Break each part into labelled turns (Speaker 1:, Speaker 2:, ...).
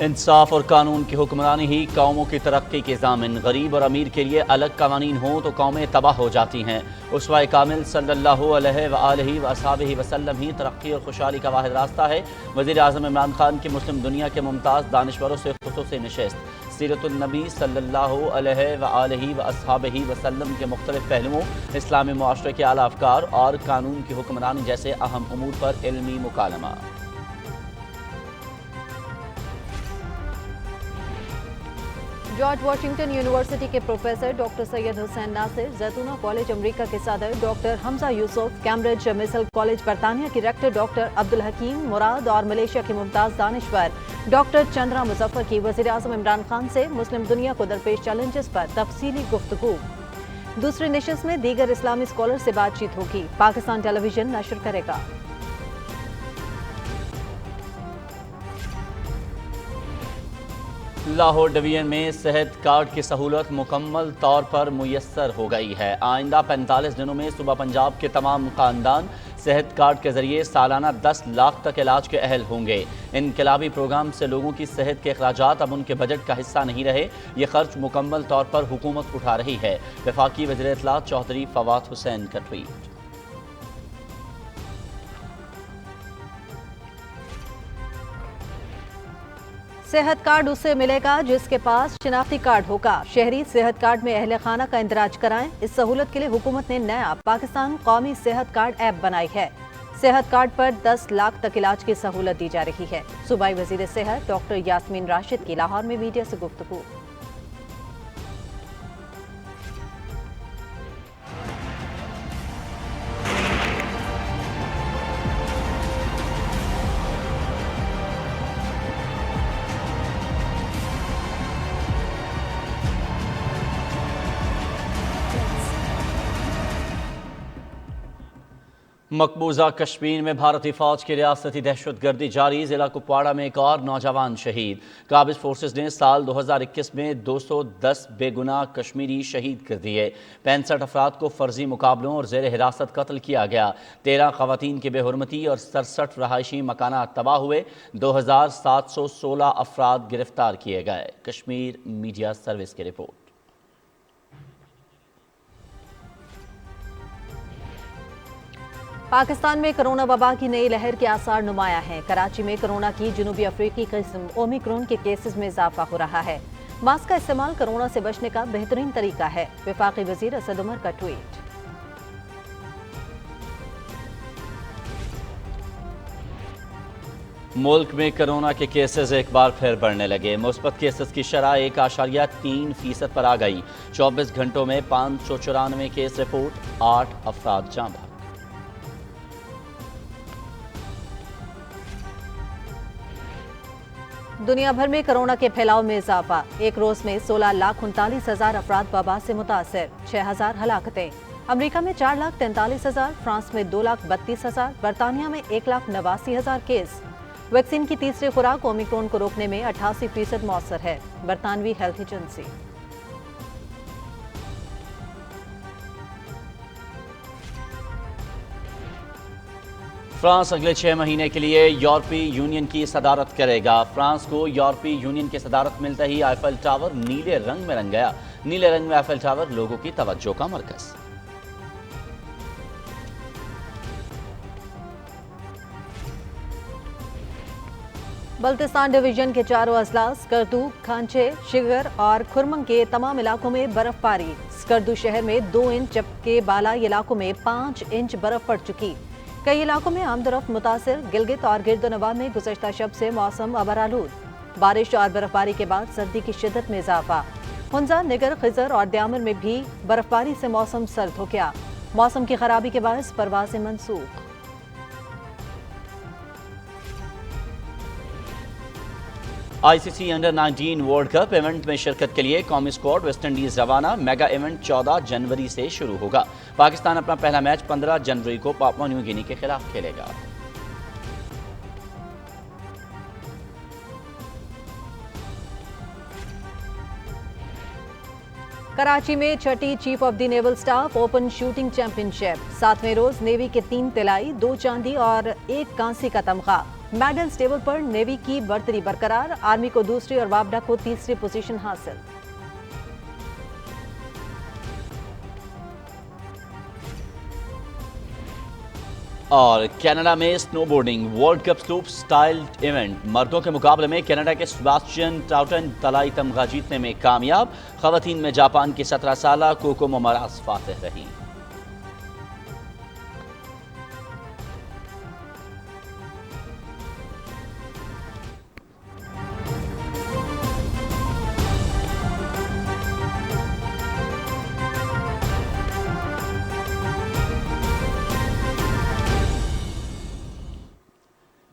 Speaker 1: انصاف اور قانون کی حکمرانی ہی قوموں کی ترقی کے ضامن۔ غریب اور امیر کے لیے الگ قوانین ہوں تو قومیں تباہ ہو جاتی ہیں۔ اسوہ کامل صلی اللہ علیہ وآلہ وصحبہ وسلم ہی ترقی اور خوشحالی کا واحد راستہ ہے۔ وزیر اعظم عمران خان کی مسلم دنیا کے ممتاز دانشوروں سے خصوصی نشست۔ سیرت النبی صلی اللہ علیہ وآلہ وصحبہ وسلم کے مختلف پہلوؤں، اسلامی معاشرے کے اعلیٰ افکار اور قانون کی حکمرانی جیسے اہم امور پر علمی مکالمہ۔
Speaker 2: جارج واشنگٹن یونیورسٹی کے پروفیسر ڈاکٹر سید حسین ناصر، زیتونہ کالج امریکہ کے صدر ڈاکٹر حمزہ یوسف، کیمبرج مسل کالج برطانیہ کی ریکٹر ڈاکٹر عبدالحکیم مراد اور ملیشیا کے ممتاز دانشور ڈاکٹر چندرا مظفر کی وزیر اعظم عمران خان سے مسلم دنیا کو درپیش چیلنجز پر تفصیلی گفتگو۔ دوسری نشست میں دیگر اسلامی اسکالر سے بات چیت ہوگی، پاکستان ٹیلی ویژن نشر کرے گا۔
Speaker 1: لاہور ڈویژن میں صحت کارڈ کی سہولت مکمل طور پر میسر ہو گئی ہے۔ آئندہ 45 دنوں میں صوبہ پنجاب کے تمام خاندان صحت کارڈ کے ذریعے سالانہ 10 لاکھ تک علاج کے اہل ہوں گے۔ انقلابی پروگرام سے لوگوں کی صحت کے اخراجات اب ان کے بجٹ کا حصہ نہیں رہے، یہ خرچ مکمل طور پر حکومت اٹھا رہی ہے۔ وفاقی وزیر اطلاعات چودھری فواد حسین کا ٹویٹ۔
Speaker 2: صحت کارڈ اسے ملے گا جس کے پاس شناختی کارڈ ہوگا۔ شہری صحت کارڈ میں اہل خانہ کا اندراج کرائیں۔ اس سہولت کے لیے حکومت نے نیا پاکستان قومی صحت کارڈ ایپ بنائی ہے۔ صحت کارڈ پر 10 لاکھ تک علاج کی سہولت دی جا رہی ہے۔ صوبائی وزیر صحت ڈاکٹر یاسمین راشد کی لاہور میں میڈیا سے گفتگو۔
Speaker 1: مقبوضہ کشمیر میں بھارتی فوج کی ریاستی دہشت گردی جاری، ضلع کپواڑہ میں ایک اور نوجوان شہید۔ قابض فورسز نے سال 2021 میں 210 بے گناہ کشمیری شہید کر دیے۔ 65 افراد کو فرضی مقابلوں اور زیر حراست قتل کیا گیا۔ 13 خواتین کی بے حرمتی اور 67 رہائشی مکانات تباہ ہوئے۔ 2716 افراد گرفتار کیے گئے۔ کشمیر میڈیا سروس کی رپورٹ۔
Speaker 2: پاکستان میں کرونا وبا کی نئی لہر کے آثار نمایاں ہیں۔ کراچی میں کرونا کی جنوبی افریقی قسم اومیکرون کے کیسز میں اضافہ ہو رہا ہے۔ ماسک کا استعمال کرونا سے بچنے کا بہترین طریقہ ہے، وفاقی وزیر اسد عمر کا ٹویٹ۔
Speaker 1: ملک میں کرونا کے کیسز ایک بار پھر بڑھنے لگے۔ مثبت کیسز کی شرح 1.3% پر آ گئی۔ 24 گھنٹوں میں 594 کیس رپورٹ، 8 افراد جاں بحق۔
Speaker 2: دنیا بھر میں کرونا کے پھیلاؤ میں اضافہ، ایک روز میں 16,39,000 افراد وبا سے متاثر، 6,000 ہلاکتیں۔ امریکہ میں 4,43,000، فرانس میں 2,32,000، برطانیہ میں 1,89,000 کیس۔ ویکسین کی تیسری خوراک اومیکرون کو روکنے میں 88% مؤثر ہے، برطانوی ہیلتھ ایجنسی۔
Speaker 1: فرانس اگلے 6 مہینے کے لیے یورپی یونین کی صدارت کرے گا۔ فرانس کو یورپی یونین کی صدارت ملتے ہی آئیفل ٹاور نیلے رنگ میں رنگ گیا۔ نیلے رنگ میں آئیفل ٹاور لوگوں کی توجہ کا مرکز۔
Speaker 2: بلتستان ڈویژن کے چاروں اضلاع سکردو، کھانچے، شگر اور کھرمنگ کے تمام علاقوں میں برف باری۔ سکردو شہر میں 2 انچ جبکہ بالائی علاقوں میں 5 انچ برف پڑ چکی۔ کئی علاقوں میں آمد متاثر۔ گلگت اور گرد و نواح میں گزشتہ شب سے موسم ابرآلود۔ بارش اور برف باری کے بعد سردی کی شدت میں اضافہ۔ ہنزا، نگر، خزر اور دیامر میں بھی برف باری سے موسم سرد ہو گیا۔ موسم کی خرابی کے باعث پروازیں منسوخ۔
Speaker 1: آئی سی سی انڈر 19 ورلڈ کپ ایونٹ میں شرکت کے لیے قومی اسکواڈ ویسٹ انڈیز روانہ۔ میگا ایونٹ 14 جنوری سے شروع ہوگا۔ پاکستان اپنا پہلا میچ 15 جنوری کو پاپوا نیو گینی کے خلاف کھیلے گا۔
Speaker 2: کراچی میں چھٹی chief of the naval staff open shooting championship, 7ویں روز نیوی کے 3 طلائی، 2 چاندی اور 1 کانسی کا تمغہ۔ मेडल्स टेबल पर नेवी की बर्तरी बरकरार, आर्मी को दूसरी और वापडा को तीसरी पोजीशन हासिल।
Speaker 1: और कनाडा में snowboarding world cup sloop style event, मर्दों के मुकाबले में कनाडा के सेबास्टियन टाउटन तलाई तमगा जीतने में कामयाब। खवातीन में जापान की 17 साला कोको मोमराज फातिह रही।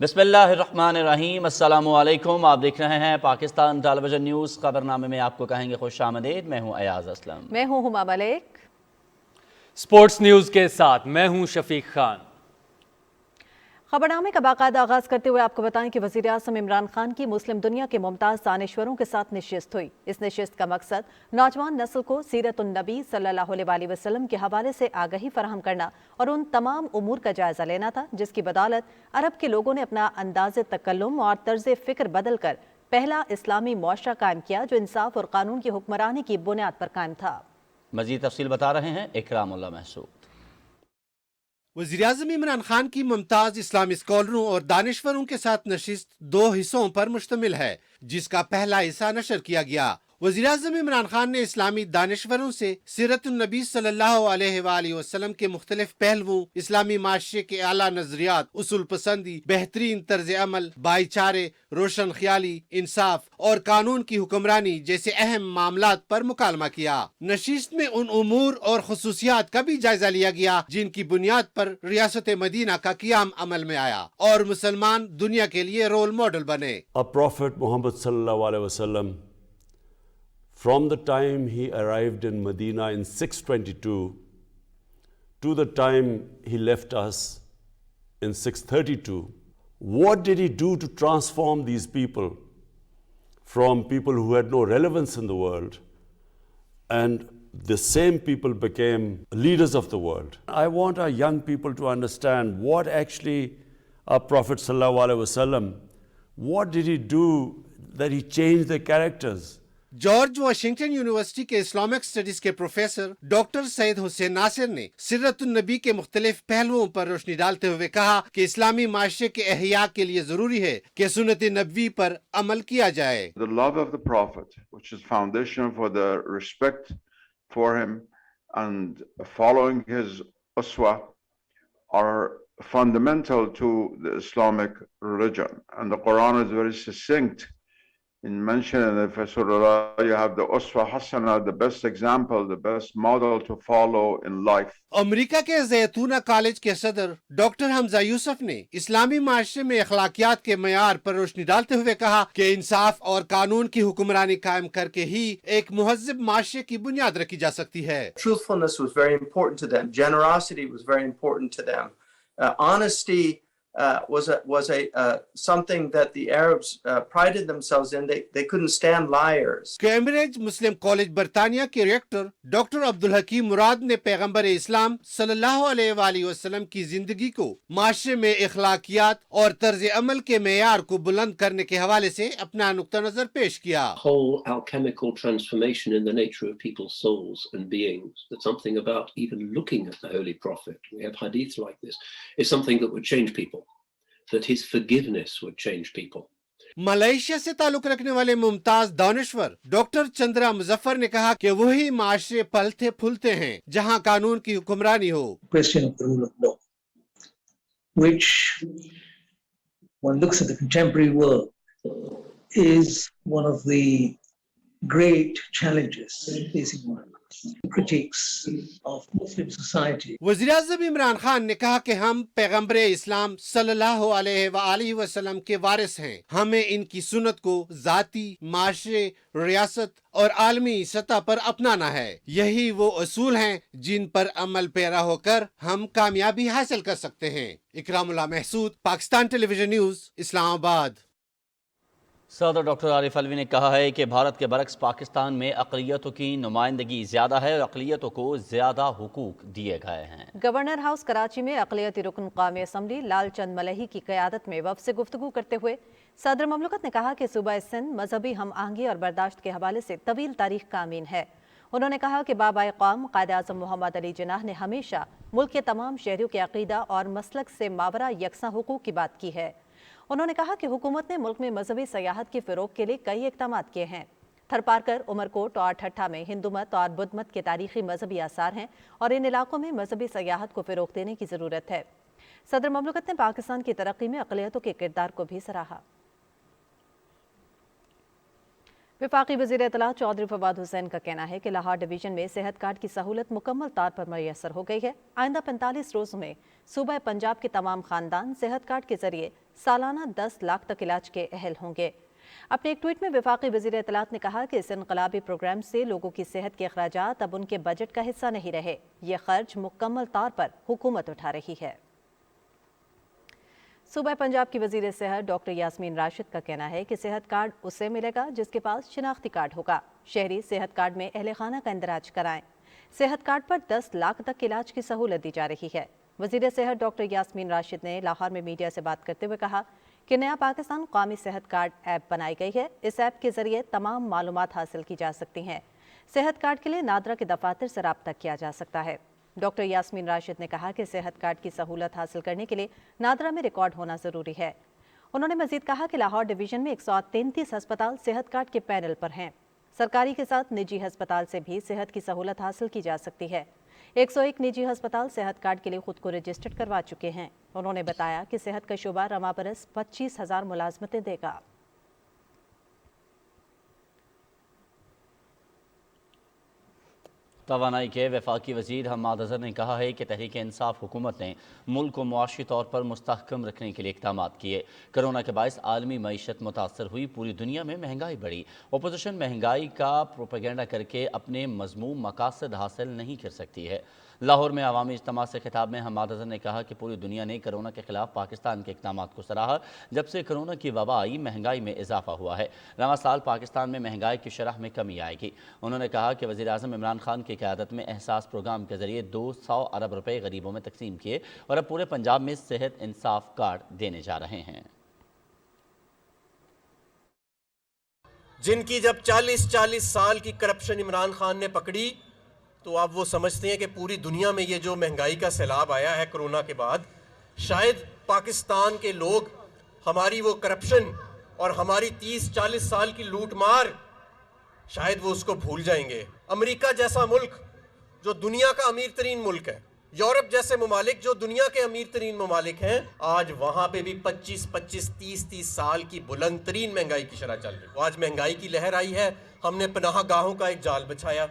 Speaker 1: बिस्मिल्लाहिर्रहमानिर्रहीम, अस्सलामु अलैकुम। आप देख रहे हैं पाकिस्तान टेलीविजन न्यूज़। खबरनामे में आपको कहेंगे खुश आमदीद। मैं हूं अयाज असलम।
Speaker 2: मैं हूं हुमा मलिक।
Speaker 3: स्पोर्ट्स न्यूज़ के साथ मैं हूं शफीक खान।
Speaker 2: खबरनामे का बाकायदा आगाज करते हुए आपको बताएं कि वज़ीर आज़म इमरान खान की मुस्लिम दुनिया के मुमताज़ दानिश्वरों के साथ नशिस्त हुई। इस नशिस्त का मकसद नौजवान नस्ल को सीरतुन नबी सल्लल्लाहु अलैहि वसल्लम के हवाले से आगाही फराहम करना और उन तमाम उमूर का जायजा लेना था जिसकी बदौलत अरब के लोगों ने अपना अंदाज़े तकल्लुम और तर्ज फ़िक्र बदल कर पहला इस्लामी मुआशरा कायम किया जो इंसाफ और कानून की हुक्मरानी की बुनियाद पर कायम था।
Speaker 1: मज़ीद तफसील बता रहे हैं इकरामुल्लाह महसूद।
Speaker 4: वज़ीर-ए-आज़म इमरान खान की मुमताज़ इस्लामी स्कॉलरों और दानिश्वरों के साथ नशिस्त 2 हिस्सों पर मुश्तमिल है, जिसका पहला हिस्सा नशर किया गया। वज़ीर-ए-आज़म इमरान खान ने इस्लामी दानिश्वरों से सीरतुन नबी सल्लल्लाहु अलैहि वसल्लम के मुख्तलिफ पहलुओं, इस्लामी माशरे के आला नजरियात, उसूल पसंदी, बेहतरीन तर्ज अमल, भाईचारे, रोशन ख्याली, इंसाफ और कानून की हुक्मरानी जैसे अहम मामलात पर मुकालमा किया। नशिस्त में उन उमूर और खुसूसियात का भी जायजा लिया गया जिनकी बुनियाद पर रियासत मदीना का क़ियाम अमल में आया और मुसलमान दुनिया के लिए रोल मॉडल बने।
Speaker 5: Prophet Muhammad sallallahu alaihi wasallam, from the time he arrived in Medina in 622 to the time he left us in 632, what did he do to transform these people from people who had no relevance in the world, and the same people became leaders of the world? I want our young people to understand what actually our Prophet sallallahu alaihi wasallam, what did he do that he changed their characters?
Speaker 4: George Washington university के Islamic studies के professor doctor Syed Hussain Nasir ने सीरतुन नबी के मुख्तलिफ पहलुओं पर रोशनी डालते हुए कहा कि इस्लामी माशरे के एहया के लिए जरूरी है कि सुन्नत नबवी पर अमल किया जाए।
Speaker 6: The love of the Prophet, which is foundation for the respect for him and following his uswa, are fundamental to the Islamic religion. And the Quran is very succinct in mentioning that for Surah you have the uswa hasana, the best example, the best model to follow in life.
Speaker 4: America के ज़ैतूना college के सदर doctor Hamza Yusuf ने इस्लामी माशरे में अखलाकियात के मयार पर रोशनी डालते हुए कहा कि इंसाफ और कानून की हुक्मरानी कायम करके ही एक मुहज़्ज़ब माशरे की बुनियाद रखी जा सकती है।
Speaker 7: Truthfulness was very important to them. Generosity was very important to them. Honesty was something that the Arabs prided themselves in. They couldn't stand liars.
Speaker 4: Cambridge Muslim college बरतानिया के रेक्टर डॉक्टर अब्दुल हकीम मुराद ने पैगंबर इस्लाम सल्लल्लाहु अलैहि वसल्लम की जिंदगी को माशरे में अखलाकियात और तर्ज अमल के मेयार को बुलंद करने के हवाले से अपना नुक्ता नजर पेश किया।
Speaker 8: Whole alchemical transformation in the nature of people's souls and beings. That something about even looking at the Holy Prophet, we have hadith like this, is something that would change people. That his forgiveness would change people.
Speaker 4: Malaysia से ताल्लुक रखने वाले Mumtaz दानिश्वर doctor Chandra Muzaffar ने कहा कि वही माशरे पलते फूलते हैं जहां कानून की हुक्मरानी हो।
Speaker 9: Question of the rule of law, which one looks at the contemporary world, is one of the great challenges facing one. Critiques of Muslim society.
Speaker 4: वज़ीर-ए-आज़म इमरान खान ने कहा कि हम पैगंबर इस्लाम सल्लल्लाहु अलैहि वसल्लम के वारिस हैं। हमें इनकी सुन्नत को जाती, माशरे, रियासत और आलमी सतह पर अपनाना है। यही वो असूल हैं जिन पर अमल पैरा होकर हम कामयाबी हासिल कर सकते हैं। Ikramullah Mehsud, Pakistan television news, Islamabad.
Speaker 1: صدر ڈاکٹر عارف علوی نے کہا ہے کہ بھارت کے برعکس پاکستان میں اقلیتوں کی نمائندگی زیادہ ہے اور اقلیتوں کو زیادہ حقوق دیے گئے ہیں۔
Speaker 2: گورنر ہاؤس کراچی میں اقلیتی رکن قومی اسمبلی لال چند ملہی کی قیادت میں وفد سے گفتگو کرتے ہوئے صدر مملکت نے کہا کہ صوبہ سندھ مذہبی ہم آہنگی اور برداشت کے حوالے سے طویل تاریخ کا امین ہے۔ انہوں نے کہا کہ بابائے قوم قائد اعظم محمد علی جناح نے ہمیشہ ملک کے تمام شہریوں کے عقیدہ اور مسلک سے ماورا یکساں حقوق کی بات کی ہے۔ انہوں نے کہا کہ حکومت نے ملک میں مذہبی سیاحت کے فروغ کے لیے کئی اقدامات کیے ہیں۔ تھرپارکر، عمرکوٹ اور ٹھٹھا میں ہندو مت اور بدھ مت کے تاریخی مذہبی آثار ہیں اور ان علاقوں میں مذہبی سیاحت کو فروغ دینے کی ضرورت ہے۔ صدر مملکت نے پاکستان کی ترقی میں اقلیتوں کے کردار کو بھی سراہا۔ وفاقی وزیر اطلاعات چودھری فواد حسین کا کہنا ہے کہ لاہور ڈویژن میں صحت کارڈ کی سہولت مکمل طور پر میسر ہو گئی ہے۔ آئندہ 45 روزوں میں صوبہ پنجاب کے تمام خاندان صحت کارڈ کے ذریعے سالانہ 10 لاکھ تک علاج کے اہل ہوں گے۔ اپنے ایک ٹویٹ میں وفاقی وزیر اطلاعات نے کہا کہ اس انقلابی پروگرام سے لوگوں کی صحت کے اخراجات اب ان کے بجٹ کا حصہ نہیں رہے، یہ خرچ مکمل طور پر حکومت اٹھا رہی ہے۔ صوبہ پنجاب کی وزیر صحت ڈاکٹر یاسمین راشد کا کہنا ہے کہ صحت کارڈ اسے ملے گا جس کے پاس شناختی کارڈ ہوگا۔ شہری صحت کارڈ میں اہل خانہ کا اندراج کرائیں۔ صحت کارڈ پر 10 لاکھ تک علاج کی سہولت دی جا رہی ہے۔ وزیر صحت ڈاکٹر یاسمین راشد نے لاہور میں میڈیا سے بات کرتے ہوئے کہا کہ نیا پاکستان قومی صحت کارڈ ایپ بنائی گئی ہے۔ اس ایپ کے ذریعے تمام معلومات حاصل کی جا سکتی ہیں۔ صحت کارڈ کے لیے نادرا کے دفاتر سے رابطہ کیا جا سکتا ہے۔ ڈاکٹر یاسمین راشد نے کہا کہ صحت کارڈ کی سہولت حاصل کرنے کے لیے نادرا میں ریکارڈ ہونا ضروری ہے۔ انہوں نے مزید کہا کہ لاہور ڈویژن میں 133 ہسپتال صحت کارڈ کے پینل پر ہیں۔ سرکاری کے ساتھ نجی ہسپتال سے بھی صحت کی سہولت حاصل کی جا سکتی ہے۔ 101 نجی ہسپتال صحت کارڈ کے لیے خود کو رجسٹرڈ کروا چکے ہیں۔ انہوں نے بتایا کہ صحت کا شعبہ رواں برس 25,000 ملازمتیں دے گا۔
Speaker 1: توانائی کے وفاقی وزیر حماد اظہر نے کہا ہے کہ تحریک انصاف حکومت نے ملک کو معاشی طور پر مستحکم رکھنے کے لیے اقدامات کیے۔ کرونا کے باعث عالمی معیشت متاثر ہوئی، پوری دنیا میں مہنگائی بڑھی۔ اپوزیشن مہنگائی کا پروپیگنڈا کر کے اپنے مذموم مقاصد حاصل نہیں کر سکتی ہے۔ لاہور میں عوامی اجتماع سے خطاب میں حماد اظہر نے کہا کہ پوری دنیا نے کرونا کے خلاف پاکستان کے اقدامات کو سراہا۔ جب سے کرونا کی وبا آئی، مہنگائی میں اضافہ ہوا ہے۔ رواں سال پاکستان میں مہنگائی کی شرح میں کمی آئے گی۔ انہوں نے کہا کہ وزیر اعظم عمران خان کی قیادت میں احساس پروگرام کے ذریعے 200 ارب روپے غریبوں میں تقسیم کیے اور اب پورے پنجاب میں صحت انصاف کارڈ دینے جا رہے ہیں۔
Speaker 10: جن کی جب 40 سال کی کرپشن عمران خان نے پکڑی تو اب وہ سمجھتے ہیں کہ پوری دنیا میں یہ جو مہنگائی کا سیلاب آیا ہے کرونا کے بعد، شاید پاکستان کے لوگ ہماری وہ کرپشن اور ہماری 30-40 سال کی لوٹ مار شاید وہ اس کو بھول جائیں گے۔ امریکہ جیسا ملک جو دنیا کا امیر ترین ملک ہے، یورپ جیسے ممالک جو دنیا کے امیر ترین ممالک ہیں، آج وہاں پہ بھی 25-30 سال کی بلند ترین مہنگائی کی شرح چل رہی ہے۔ آج مہنگائی کی لہر آئی ہے، ہم نے پناہ گاہوں کا ایک جال بچھایا۔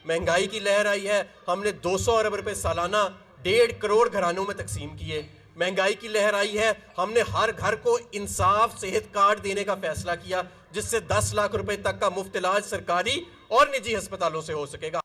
Speaker 10: مہنگائی کی لہر آئی ہے، ہم نے 200 ارب روپے سالانہ 1.5 کروڑ گھرانوں میں تقسیم کیے۔ مہنگائی کی لہر آئی ہے، ہم نے ہر گھر کو انصاف صحت کارڈ دینے کا فیصلہ کیا، جس سے 10 لاکھ روپے تک کا مفت علاج سرکاری اور نجی ہسپتالوں سے ہو سکے گا۔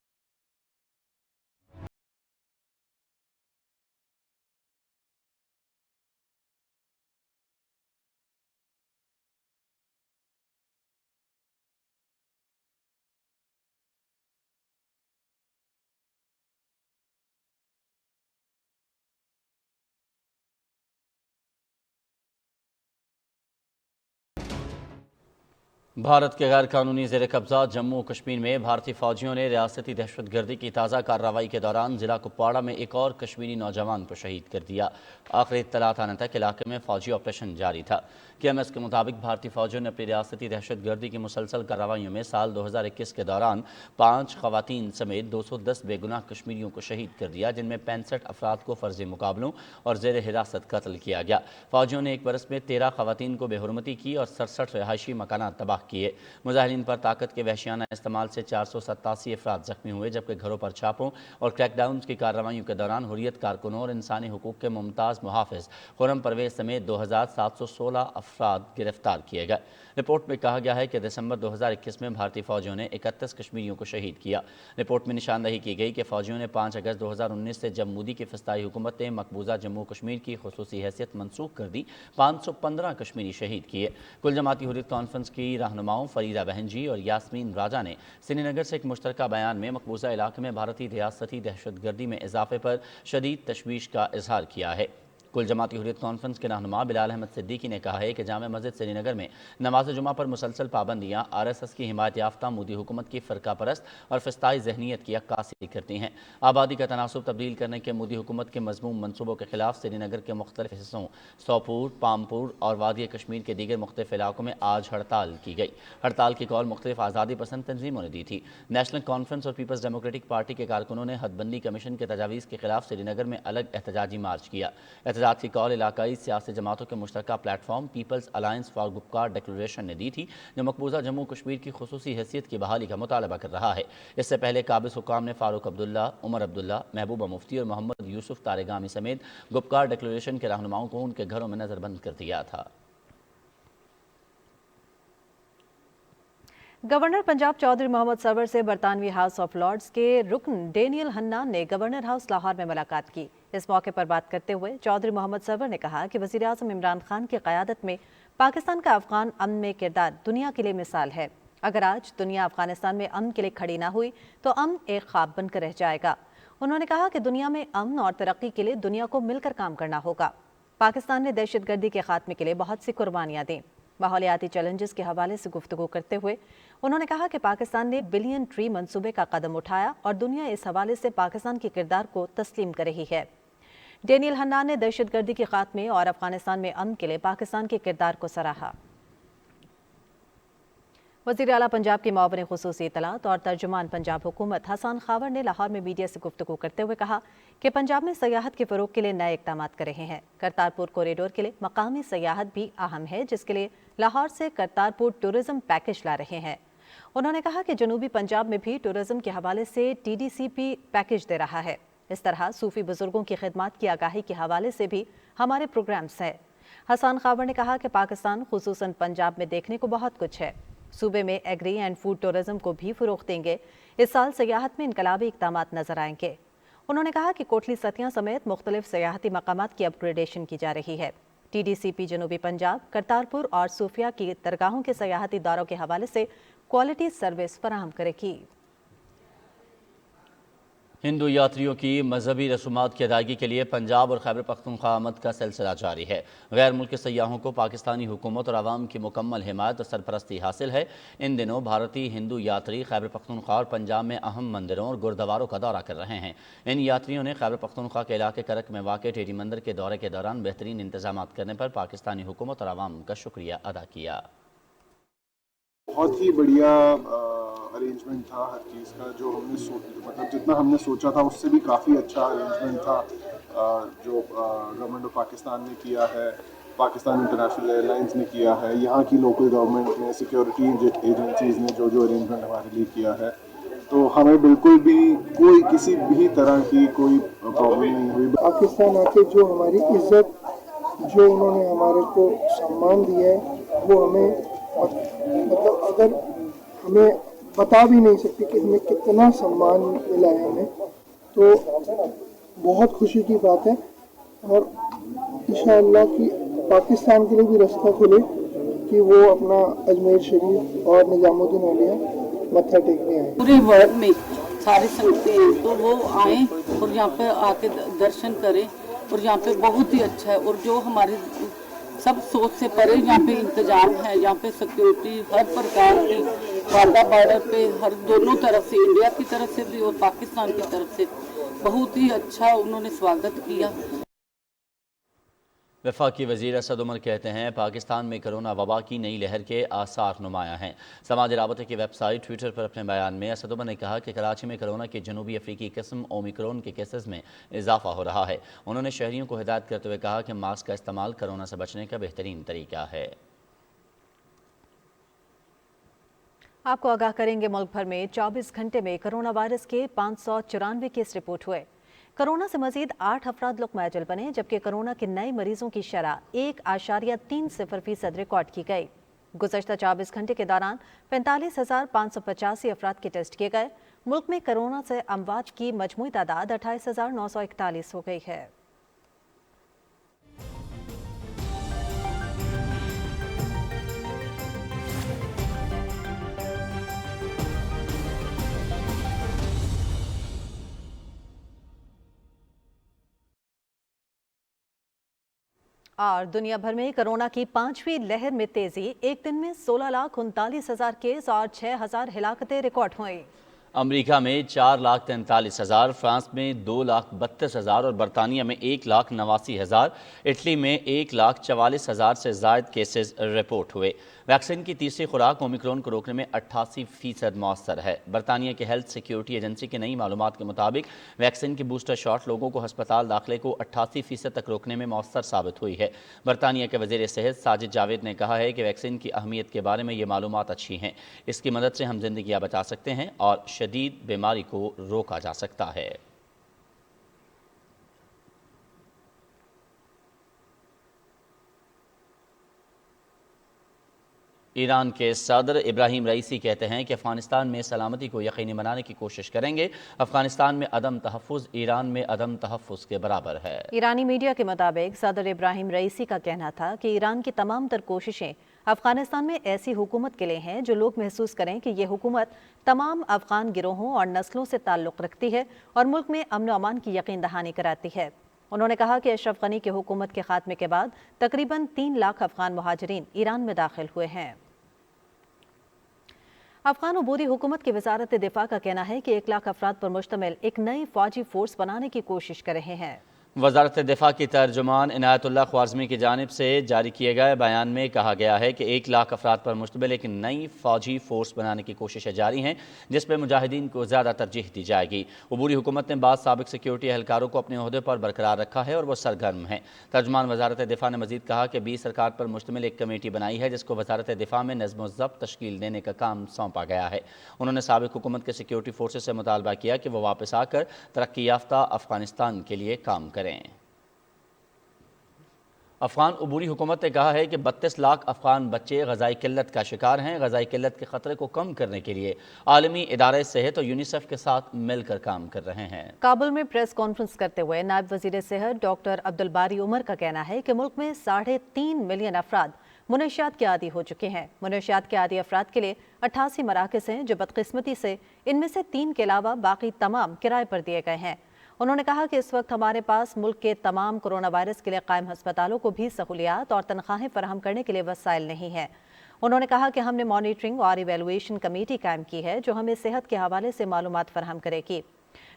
Speaker 1: بھارت کے غیر قانونی زیر قبضہ جموں کشمیر میں بھارتی فوجیوں نے ریاستی دہشت گردی کی تازہ کارروائی کے دوران ضلع کپواڑہ میں ایک اور کشمیری نوجوان کو شہید کر دیا۔ آخری اطلاعات آنے تک علاقے میں فوجی آپریشن جاری تھا۔ QMS کے مطابق بھارتی فوجیوں نے اپنی ریاستی دہشت گردی کی مسلسل کارروائیوں میں سال 2021 کے دوران 5 خواتین سمیت 210 بے گناہ کشمیریوں کو شہید کر دیا، جن میں 65 افراد کو فرضی مقابلوں اور زیر حراست قتل کیا گیا۔ فوجیوں نے ایک برس میں 13 خواتین کو بے حرمتی کی اور 67 رہائشی مکانات تباہ کیے۔ مظاہرین پر طاقت کے وحشیانہ استعمال سے 487 افراد زخمی ہوئے، جبکہ گھروں پر چھاپوں اور کریک ڈاؤنز کی کارروائیوں کے دوران حریت کارکنوں اور انسانی حقوق کے ممتاز محافظ خرم پرویز سمیت 2716 افراد گرفتار کیے گئے۔ رپورٹ میں کہا گیا ہے کہ دسمبر 2021 میں بھارتی فوجیوں نے 31 کشمیریوں کو شہید کیا۔ رپورٹ میں نشاندہی کی گئی کہ فوجیوں نے 5 اگست 2019 سے جب مودی کی فسطائی حکومت نے مقبوضہ جموں کشمیر کی خصوصی حیثیت منسوخ کر دی، 515 کشمیری شہید کیے۔ کل جماعتی حریت کانفرنس کی رہنماؤں فریدہ بہن جی اور یاسمین راجہ نے سری نگر سے ایک مشترکہ بیان میں مقبوضہ علاقے میں بھارتی ریاستی دہشت گردی میں اضافے پر شدید تشویش کا اظہار کیا ہے۔ کل جماعتی حریت کانفرنس کے رہنما بلال احمد صدیقی نے کہا ہے کہ جامع مسجد سری نگر میں نماز جمعہ پر مسلسل پابندیاں RSS کی حمایت یافتہ مودی حکومت کی فرقہ پرست اور فسطائی ذہنیت کی عکاسی کرتی ہیں۔ آبادی کا تناسب تبدیل کرنے کے مودی حکومت کے مذموم منصوبوں کے خلاف سری نگر کے مختلف حصوں سوپور، پامپور اور وادی کشمیر کے دیگر مختلف علاقوں میں آج ہڑتال کی گئی۔ ہڑتال کی کال مختلف آزادی پسند تنظیموں نے دی تھی۔ نیشنل کانفرنس اور پیپلز ڈیموکریٹک پارٹی کے کارکنوں نے حد بندی کمیشن کے تجاویز کے خلاف سری نگر میں الگ احتجاجی مارچ کیا۔ احتجاج کی کال علاقائی سیاسی جماعتوں کے مشترکہ platform peoples alliance for Gupkar declaration نے دی تھی، جو مقبوضہ جموں کشمیر کی خصوصی حیثیت کی بحالی کا مطالبہ کر رہا ہے۔ اس سے پہلے قابض حکام نے فاروق عبداللہ، عمر عبداللہ، محبوبہ مفتی اور محمد یوسف تارگامی سمیت گپکار ڈیکلریشن کے رہنماؤں کو ان کے گھروں میں نظر بند کر دیا تھا۔
Speaker 2: گورنر پنجاب چودھری محمد سرور سے برطانوی ہاؤس آف لارڈز کے رکن ڈینیل ہنان نے گورنر ہاؤس لاہور میں ملاقات کی۔ اس موقع پر بات کرتے ہوئے چودھری محمد سرور نے کہا کہ وزیر اعظم عمران خان کی قیادت میں پاکستان کا افغان امن میں کردار دنیا کے لیے مثال ہے۔ اگر آج دنیا افغانستان میں امن کے لیے کھڑی نہ ہوئی تو امن ایک خواب بن کر رہ جائے گا۔ انہوں نے کہا کہ دنیا میں امن اور ترقی کے لیے دنیا کو مل کر کام کرنا ہوگا۔ پاکستان نے دہشت گردی کے خاتمے کے لیے بہت سی قربانیاں دیں۔ ماحولیاتی چیلنجز کے حوالے سے گفتگو کرتے ہوئے انہوں نے کہا کہ پاکستان نے بلین ٹری منصوبے کا قدم اٹھایا اور دنیا اس حوالے سے پاکستان کے کردار کو تسلیم کر رہی ہے۔ ڈینیل ہنان نے دہشت گردی کے خاتمے اور افغانستان میں امن کے لیے پاکستان کے کردار کو سراہا۔ وزیر اعلیٰ پنجاب کے معاون خصوصی اطلاعات اور ترجمان پنجاب حکومت حسان خاور نے لاہور میں میڈیا سے گفتگو کرتے ہوئے کہا کہ پنجاب میں سیاحت کے فروغ کے لیے نئے اقدامات کر رہے ہیں۔ کرتارپور کوریڈور کے لیے مقامی سیاحت بھی اہم ہے، جس کے لیے لاہور سے کرتارپور ٹورزم پیکج لا رہے ہیں۔ انہوں نے کہا کہ جنوبی پنجاب میں بھی ٹورزم کے حوالے سے TDCP پیکج دے رہا ہے۔ اس طرح صوفی بزرگوں کی خدمات کی آگاہی کے حوالے سے بھی ہمارے پروگرامز ہیں۔ حسان خاور نے کہا کہ پاکستان خصوصاً پنجاب میں دیکھنے کو بہت کچھ ہے۔ صوبے میں ایگری اینڈ فوڈ ٹورزم کو بھی فروغ دیں گے۔ اس سال سیاحت میں انقلابی اقدامات نظر آئیں گے۔ انہوں نے کہا کہ کوٹلی ستیاں سمیت مختلف سیاحتی مقامات کی اپ گریڈیشن کی جا رہی ہے۔ TDCP جنوبی پنجاب، کرتارپور اور صوفیہ کی درگاہوں کے سیاحتی دوروں کے حوالے سے کوالٹی سروس فراہم کرے گی۔
Speaker 1: ہندو یاتریوں کی مذہبی رسومات کی ادائیگی کے لیے پنجاب اور خیبر پختونخوا آمد کا سلسلہ جاری ہے۔ غیر ملکی سیاحوں کو پاکستانی حکومت اور عوام کی مکمل حمایت اور سرپرستی حاصل ہے۔ ان دنوں بھارتی ہندو یاتری خیبر پختونخوا اور پنجاب میں اہم مندروں اور گردواروں کا دورہ کر رہے ہیں۔ ان یاتریوں نے خیبر پختونخوا کے علاقے کرک میں واقع ٹیری مندر کے دورے کے دوران بہترین انتظامات کرنے پر پاکستانی حکومت اور عوام کا شکریہ ادا کیا۔
Speaker 11: بہت ہی بڑھیا ارینجمنٹ تھا ہر چیز کا، جو ہم نے مطلب جتنا ہم نے سوچا تھا اس سے بھی کافی اچھا ارینجمنٹ تھا جو گورنمنٹ آف پاکستان نے کیا ہے، پاکستان انٹرنیشنل ایئر لائنس نے کیا ہے، یہاں کی لوکل گورنمنٹ نے، سیکیورٹی ایجنسیز نے جو ارینجمنٹ ہمارے لیے کیا ہے، تو ہمیں بالکل بھی کوئی کسی بھی طرح کی کوئی پرابلم نہیں ہوئی۔
Speaker 12: پاکستان آ کے جو ہماری عزت، جو انہوں نے ہمارے کو سامان دیا ہے، وہ ہمیں مطلب اگر ہمیں بتا بھی نہیں سکتی کہ ہمیں کتنا سامان ملا ہے ہمیں، تو بہت خوشی کی بات ہے۔ اور انشاءاللہ کہ پاکستان کے لیے بھی راستہ کھلے کہ وہ اپنا اجمیر شریف اور نظام الدین اولیا متھا ٹیکنے آئے۔
Speaker 13: پورے ورلڈ میں ساری سنگتیں ہیں تو وہ آئیں اور یہاں پہ آ کے درشن کریں، اور یہاں پہ بہت ہی اچھا ہے، اور جو ہمارے سب سوچ سے پرے یہاں پہ انتظام ہے، یہاں پہ سیکیورٹی ہر پرکار کی، وارڈا بارڈر پہ ہر دونوں طرف سے، انڈیا کی طرف سے بھی اور پاکستان کی طرف سے بہت ہی اچھا انہوں نے سواگت کیا۔
Speaker 1: وفاقی وزیر اسد عمر کہتے ہیں پاکستان میں کرونا وبا کی نئی لہر کے آثار نمایاں ہیں۔ سماجی رابطے کی ویب سائٹ ٹویٹر پر اپنے بیان میں اسد عمر نے کہا کہ کراچی میں کرونا کی جنوبی افریقی قسم اومیکرون کے کیسز میں اضافہ ہو رہا ہے۔ انہوں نے شہریوں کو ہدایت کرتے ہوئے کہا کہ ماسک کا استعمال کرونا سے بچنے کا بہترین طریقہ ہے۔
Speaker 2: आपको आगाह करेंगे, मुल्क भर में 24 घंटे में कोरोना वायरस के 594 केस रिपोर्ट हुए। कोरोना से मजीद 8 अफराद लुक़मा अजल बने, जबकि कोरोना के नए मरीजों की शरह 1.30% रिकॉर्ड की गई। गुज़श्ता 24 घंटे के दौरान 45,585 अफराद के टेस्ट किए गए। मुल्क में कोरोना से अमवात की मजमूई तादाद 28,941 हो गई है। और दुनिया भर में कोरोना की 5वीं लहर में तेजी, एक दिन में 16,39,000 केस और 6,000 हिलाकतें रिकॉर्ड हुई।
Speaker 1: अमेरिका में 4,43,000, फ्रांस में 2,32,000 और बरतानिया में 1,89,000, इटली में 1,44,000 से ज़ायद केसेस रिपोर्ट हुए। वैक्सीन की तीसरी खुराक ओमिक्रॉन को रोकने में 88% मौसर है। बरतानिया के हेल्थ सिक्योरिटी एजेंसी की नई मालूमात के मुताबिक वैक्सीन की बूस्टर शॉट लोगों को हस्पताल दाखिले को 88% तक रोकने में मौसर साबित हुई है। बरतानिया के वज़ीर सेहत साजिद जावेद ने कहा है कि वैक्सीन की अहमियत के बारे में ये मालूमात अच्छी हैं। इसकी मदद से हम जिंदगियां बचा सकते हैं और शदीद बीमारी को रोका जा सकता है। ईरान के सदर इब्राहिम रईसी कहते हैं कि अफगानिस्तान में सलामती को यकीनी बनाने की कोशिश करेंगे। अफगानिस्तान में अदम तहफ़्फ़ुज़ ईरान में अदम तहफ़्फ़ुज़ के बराबर है।
Speaker 2: ईरानी मीडिया के मुताबिक सदर इब्राहिम रईसी का कहना था कि ईरान की तमाम तर कोशिशें अफगानिस्तान में ऐसी हुकूमत के लिए हैं जो लोग महसूस करें कि ये हुकूमत तमाम अफगान गिरोहों और नस्लों से ताल्लुक़ रखती है और मुल्क में अमन व अमान की यकीन दहानी कराती है। उन्होंने कहा कि अशरफ गनी की हुकूमत के खात्मे के बाद तकरीबन 3 लाख अफगान मुहाजिरीन ईरान में दाखिल हुए हैं। अफगान अबूरी हुकूमत की वजारत दिफा का कहना है कि 1 लाख अफराद पर मुश्तमिल एक नई फौजी फोर्स बनाने की कोशिश कर रहे हैं।
Speaker 1: वजारत दिफा की तर्जुमान इनायतुल्लाह ख्वारज़मी की जानिब से जारी किए गए बयान में कहा गया है कि 1 लाख अफराद पर मुश्तमिल एक नई फौजी फोर्स बनाने की कोशिशें जारी हैं, जिसमें मुजाहिदीन को ज़्यादा तरजीह दी जाएगी। अबूरी हुकूमत ने बाद साबिक सिक्योरिटी एहलकारों को अपने ओहदे पर बरकरार रखा है और वह सरगर्म हैं। तर्जुमान वजारत दिफा ने मजीद कहा कि 20 सरकार पर मुश्तमिल एक कमेटी बनाई है, जिसको वजारत दिफा में नज़्म व ज़ब्त तश्कील देने का काम सौंपा गया है। उन्होंने साबिक हुकूमत के सिक्योरिटी फोर्सेज से मुतालबा किया कि वह वापस आकर तरक्की याफ्ता अफगानिस्तान के लिए काम करें। अफगान अबूरी हुकूमत ने कहा है कि 32 लाख अफगान बच्चे ग़ज़ाई किल्लत का शिकार हैं। ग़ज़ाई किल्लत के ख़तरे को कम करने के लिए आलमी इदारे सेहत और यूनिसेफ के साथ मिलकर काम कर रहे हैं।
Speaker 2: काबुल में प्रेस कॉन्फ्रेंस करते हुए नायब वज़ीर सेहत डॉक्टर अब्दुल बारी उमर का कहना है कि मुल्क में 3.5 मिलियन अफराद मुनशियात के आदी हो चुके हैं। मुनशियात के आदी अफराद के लिए 88 मराकज़ हैं, जो बदकिस्मती से इनमें से 3 के अलावा बाकी तमाम किराए पर दिए गए हैं। उन्होंने कहा कि इस वक्त हमारे पास मुल्क के तमाम कोरोना वायरस के लिए कायम हस्पतालों को भी सहूलियात और तनख्वाहें फराहम करने के लिए वसाइल नहीं है। उन्होंने कहा कि हमने मॉनिटरिंग और इवेलुएशन कमेटी कायम की है, जो हमें सेहत के हवाले से मालूमात फराहम करेगी।